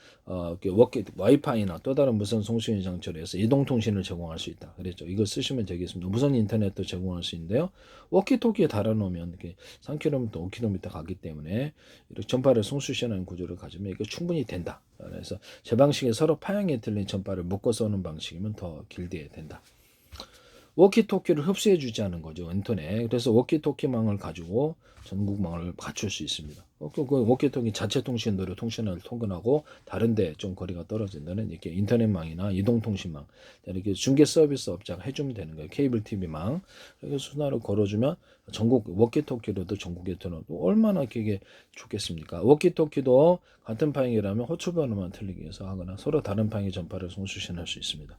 와이파이나 또 다른 무선 송수인 장치를 해서 이동통신을 제공할 수 있다. 그랬죠. 이거 쓰시면 되겠습니다. 무선 인터넷도 제공할 수 있는데요. 워키토키에 달아놓으면 이렇게 3km, 5km 가기 때문에 이렇게 전파를 송수신하는 구조를 가지면 이거 충분히 된다. 그래서 제 방식에 서로 파형이 틀린 전파를 묶어 쏘는 방식이면 더 길게 된다. 워키토키를 흡수해 주지 않은 거죠. 인터넷. 그래서 워키토키망을 가지고 전국망을 갖출 수 있습니다. 그 워키토키 자체 통신도로 통신을 통근하고 다른데 좀 거리가 떨어진 데는 이렇게 인터넷망이나 이동통신망 이렇게 중개 서비스 업자가 해주면 되는 거예요. 케이블 TV망. 그래서 수나를 걸어주면 전국 워키토키로도 전국에 들어도 얼마나 이게 좋겠습니까? 워키토키도 같은 파형이라면 호출 번호만 틀리게 해서 하거나 서로 다른 파형의 전파를 송수신할 수 있습니다.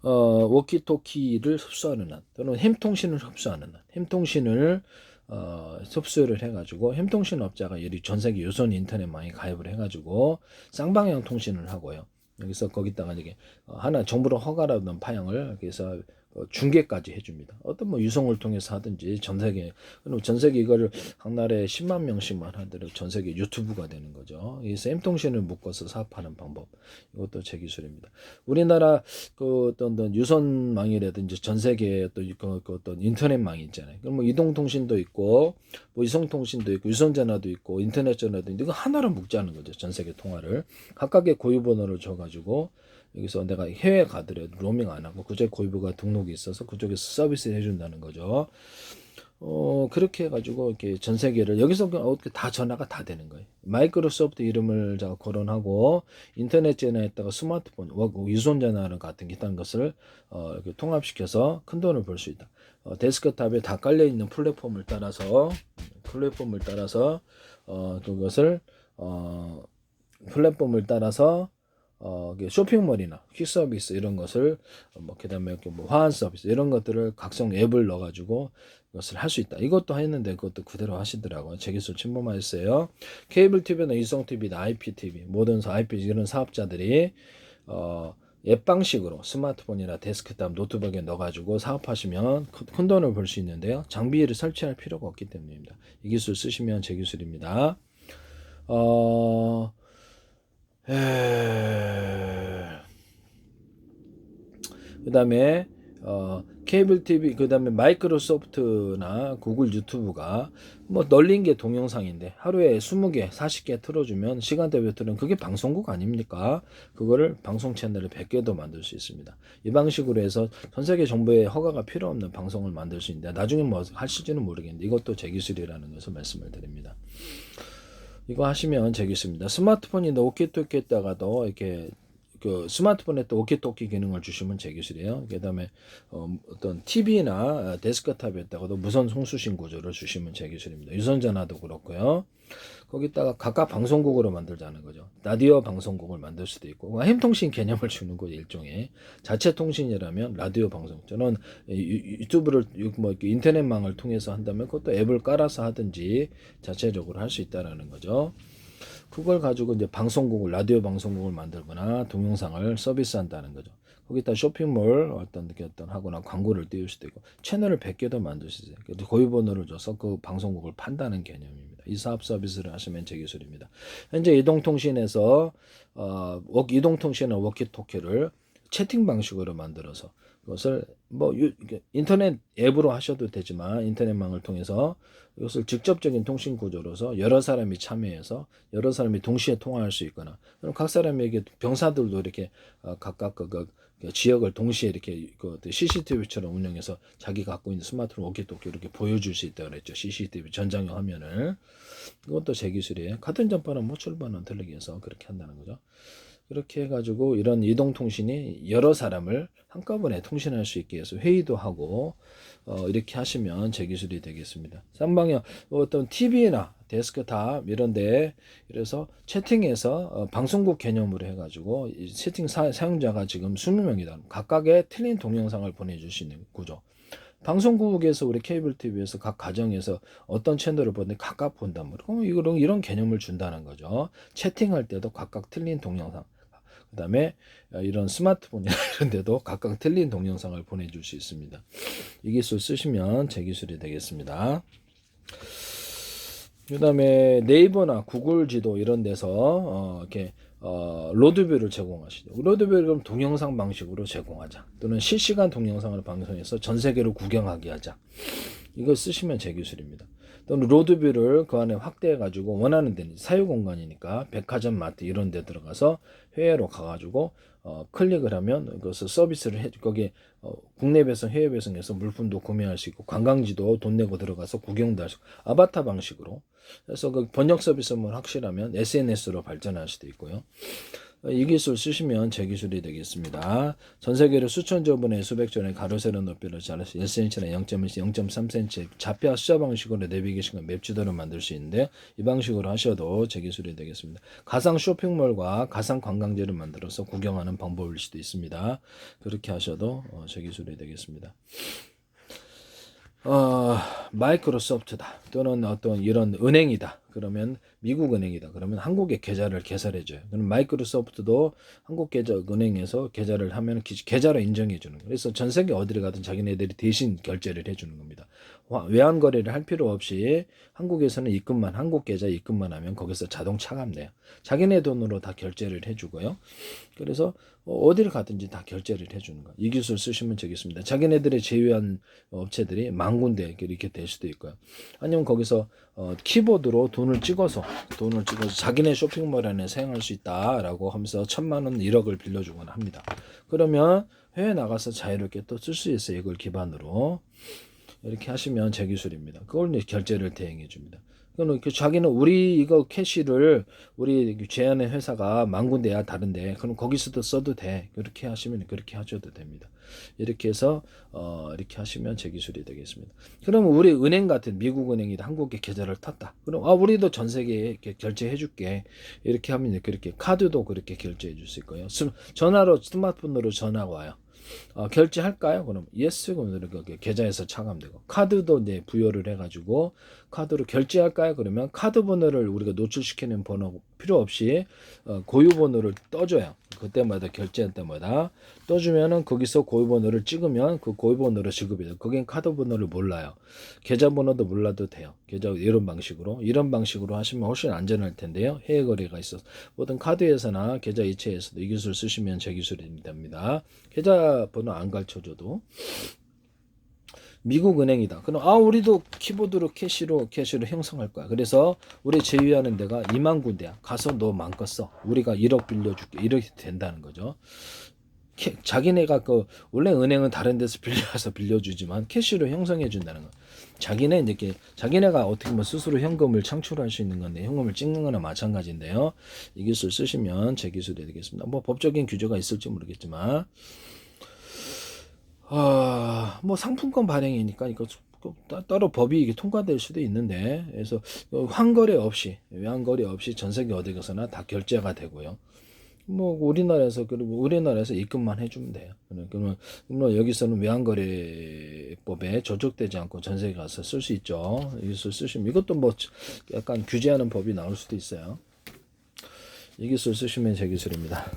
워키토키를 흡수하는 한 또는 햄통신을 흡수하는 한 햄통신을 흡수를 해가지고 햄통신 업자가 전 세계 유선 인터넷망에 가입을 해가지고 쌍방향 통신을 하고요. 여기서 거기다가 이게 하나 정부로 허가라는 파형을 그래서 중계까지 해줍니다. 어떤 뭐 유성을 통해서 하든지 전 세계 이거를 한 날에 10만 명씩만 하더라도 전 세계 유튜브가 되는 거죠. 그래서 햄통신을 묶어서 사업하는 방법 이것도 제 기술입니다. 우리나라 그 어떤 유선망이라든지 전 세계의 또 어떤 인터넷망이 있잖아요. 그럼 뭐 이동통신도 있고 뭐 위성통신도 있고 유선전화도 있고 인터넷 전화도 있는데 이거 하나로 묶자는 거죠. 전 세계 통화를 각각의 고유번호를 줘가지고 여기서 내가 해외 가더라도 로밍 안 하고 그쪽 고유부가 등록이 있어서 그쪽에서 서비스를 해준다는 거죠. 그렇게 해가지고 이렇게 전 세계를 여기서 어떻게 다 전화가 다 되는 거예요. 마이크로소프트 이름을 제가 거론하고 인터넷 전화에다가 스마트폰, 유선 전화 같은 기타 것을 이렇게 통합시켜서 큰 돈을 벌 수 있다. 데스크탑에 다 깔려 있는 플랫폼을 따라서 그것을 플랫폼을 따라서 쇼핑몰이나 퀵서비스 이런 것을 그다음에 뭐 화환 서비스 이런 것들을 각종 앱을 넣어가지고 이것을 할 수 있다. 이것도 했는데 그것도 그대로 하시더라고요. 제 기술 침범하였어요. 케이블 TV나 유성 TV나 IPTV 모든 IP 이런 사업자들이 앱 방식으로 스마트폰이나 데스크탑, 노트북에 넣어가지고 사업하시면 큰 돈을 벌 수 있는데요. 장비를 설치할 필요가 없기 때문입니다. 이 기술 쓰시면 제 기술입니다. 그 다음에 케이블 TV, 그 다음에 마이크로소프트나 구글 유튜브가 뭐 널린 게 동영상인데 하루에 20개, 40개 틀어주면 시간대별로 틀은 그게 방송국 아닙니까? 그거를 방송 채널을 100개도 만들 수 있습니다. 이 방식으로 해서 전 세계 정부의 허가가 필요 없는 방송을 만들 수 있는데 나중에 뭐 하실지는 모르겠는데 이것도 제 기술이라는 것을 말씀을 드립니다. 이거 하시면 제 기술입니다. 스마트폰이 오키토키에다가도 이렇게 그 스마트폰에 또 오키토키 기능을 주시면 제 기술이에요. 그 다음에 어떤 TV나 데스크탑에다가도 무선 송수신 구조를 주시면 제 기술입니다. 유선전화도 그렇고요. 거기다가 각각 방송국으로 만들자는 거죠. 라디오 방송국을 만들 수도 있고 햄통신 개념을 주는 거죠. 일종의 자체 통신이라면 라디오 방송. 저는 유튜브를 뭐 인터넷망을 통해서 한다면 그것도 앱을 깔아서 하든지 자체적으로 할 수 있다라는 거죠. 그걸 가지고 이제 방송국을 라디오 방송국을 만들거나 동영상을 서비스한다는 거죠. 거기다 쇼핑몰 어떤 하거나 광고를 띄울 수도 있고 채널을 100개도 만들 수 있어요. 고유번호를 줘서 그 방송국을 판다는 개념입니다. 이 사업 서비스를 하시면 제 기술입니다. 현재 이동통신에서 이동통신은 워키토키를 채팅 방식으로 만들어서 그것을 뭐 인터넷 앱으로 하셔도 되지만 인터넷망을 통해서 이것을 직접적인 통신 구조로서 여러 사람이 참여해서 여러 사람이 동시에 통화할 수 있거나 그럼 각 사람에게 병사들도 이렇게 각각 그 지역을 동시에 이렇게 CCTV처럼 운영해서 자기 갖고 있는 스마트폰 워키토키 이렇게 보여줄 수 있다고 그랬죠. CCTV 전장용 화면을. 이것도 제 기술이에요. 같은 전파는 뭐 출발은 들리기 위해서 그렇게 한다는 거죠. 그렇게 해가지고 이런 이동통신이 여러 사람을 한꺼번에 통신할 수 있게 해서 회의도 하고 이렇게 하시면 제 기술이 되겠습니다. 쌍방향 어떤 TV나 데스크탑 이런데 그래서 채팅에서 방송국 개념으로 해가지고 채팅 사용자가 지금 20명이다. 각각의 틀린 동영상을 보내줄 수 있는 구조. 방송국에서 우리 케이블 TV에서 각 가정에서 어떤 채널을 보는데 각각 본단 말이에요. 그럼 이런 개념을 준다는 거죠. 채팅할 때도 각각 틀린 동영상. 그 다음에 이런 스마트폰이나 이런 데도 각각 틀린 동영상을 보내줄 수 있습니다. 이 기술 쓰시면 제 기술이 되겠습니다. 그 다음에 네이버나 구글 지도 이런 데서 이렇게 로드뷰를 제공하시죠. 로드뷰를 그럼 동영상 방식으로 제공하자. 또는 실시간 동영상을 방송해서 전 세계로 구경하게 하자. 이걸 쓰시면 제 기술입니다. 또는 로드뷰를 그 안에 확대해 가지고 원하는 데는 사유 공간이니까 백화점, 마트 이런 데 들어가서 해외로 가가지고 클릭을 하면 그것을 서비스를 거기에 국내 배송, 해외 배송해서 물품도 구매할 수 있고 관광지도 돈 내고 들어가서 구경도 할 수 있고 아바타 방식으로 그래서 그 번역 서비스만 확실하면 SNS로 발전할 수도 있고요. 이 기술 쓰시면 제 기술이 되겠습니다. 전 세계로 수천조 분의 수백조 원의 가로 세로 높이를 잘라서 1cm나 0.1cm, 0.3cm 좌표 숫자 방식으로 내비게이션과 맵 지도를 만들 수 있는데 이 방식으로 하셔도 제 기술이 되겠습니다. 가상 쇼핑몰과 가상 관광지를 만들어서 구경하는 방법일 수도 있습니다. 그렇게 하셔도 제 기술이 되겠습니다. 마이크로소프트다 또는 어떤 이런 은행이다 그러면 미국 은행이다 그러면 한국에 계좌를 개설해줘요. 그럼 마이크로소프트도 한국 계좌 은행에서 계좌를 하면 계좌로 인정해 주는 거예요. 그래서 전 세계 어디를 가든 자기네들이 대신 결제를 해주는 겁니다. 외환 거래를 할 필요 없이 한국에서는 한국 계좌 입금만 하면 거기서 자동 차감돼요. 자기네 돈으로 다 결제를 해주고요. 그래서 어디를 가든지 다 결제를 해주는 거예요. 이 기술 쓰시면 되겠습니다. 자기네들의 제휴한 업체들이 만 군데 이렇게 될 수도 있고요. 아니면 거기서 키보드로 돈을 찍어서 자기네 쇼핑몰 안에 사용할 수 있다라고 하면서 1,000만 원, 1억을 빌려주거나 합니다. 그러면 해외 나가서 자유롭게 또 쓸 수 있어요. 이걸 기반으로. 이렇게 하시면 제 기술입니다. 그걸 결제를 대행해 줍니다. 그러면 자기는 우리 이거 캐시를 우리 제안의 회사가 만 군데야 다른데 그럼 거기서도 써도 돼. 그렇게 하시면 그렇게 하셔도 됩니다. 이렇게 해서 이렇게 하시면 제 기술이 되겠습니다. 그러면 우리 은행 같은 미국 은행이 한국에 계좌를 탔다. 그럼 우리도 전 세계에 결제해 줄게. 이렇게 하면 그렇게 카드도 그렇게 결제해 줄 수 있고요. 전화로 스마트폰으로 전화가 와요. 결제할까요? 그럼 yes 그러면 계좌에서 차감되고 카드도 이제 부여를 해가지고 카드로 결제할까요? 그러면 카드 번호를 우리가 노출시키는 번호 필요 없이 고유 번호를 떠줘요. 그때마다 결제할 때마다 떠주면은 거기서 고유 번호를 찍으면 그 고유 번호로 지급이 돼요. 거긴 카드 번호를 몰라요. 계좌 번호도 몰라도 돼요. 계좌 이런 방식으로 하시면 훨씬 안전할 텐데요. 해외 거래가 있어서 모든 카드에서나 계좌 이체에서도 이 기술 쓰시면 제 기술이 됩니다. 계좌 번호 안 가르쳐줘도 미국 은행이다. 그럼 우리도 키보드로 캐시로 형성할 거야. 그래서 우리 제휴하는 데가 2만 군데야. 가서 너 마음껏 써. 우리가 1억 빌려줄게. 이렇게 된다는 거죠. 자기네가 원래 은행은 다른 데서 빌려와서 빌려주지만 캐시로 형성해 준다는 거. 자기네가 어떻게 보면 스스로 현금을 창출할 수 있는 건데 현금을 찍는 거나 마찬가지인데요. 이 기술 쓰시면 제 기술이 되겠습니다. 뭐 법적인 규제가 있을지 모르겠지만 뭐 상품권 발행이니까 이거 따로 법이 이게 통과될 수도 있는데, 그래서 외환거래 없이 전 세계 어디 가서나 다 결제가 되고요. 뭐 우리나라에서 입금만 해주면 돼요. 그러면 여기서는 외환거래법에 저촉되지 않고 전 세계 가서 쓸 수 있죠. 여기서 쓰시면 이것도 뭐 약간 규제하는 법이 나올 수도 있어요. 이 기술 쓰시면 제 기술입니다.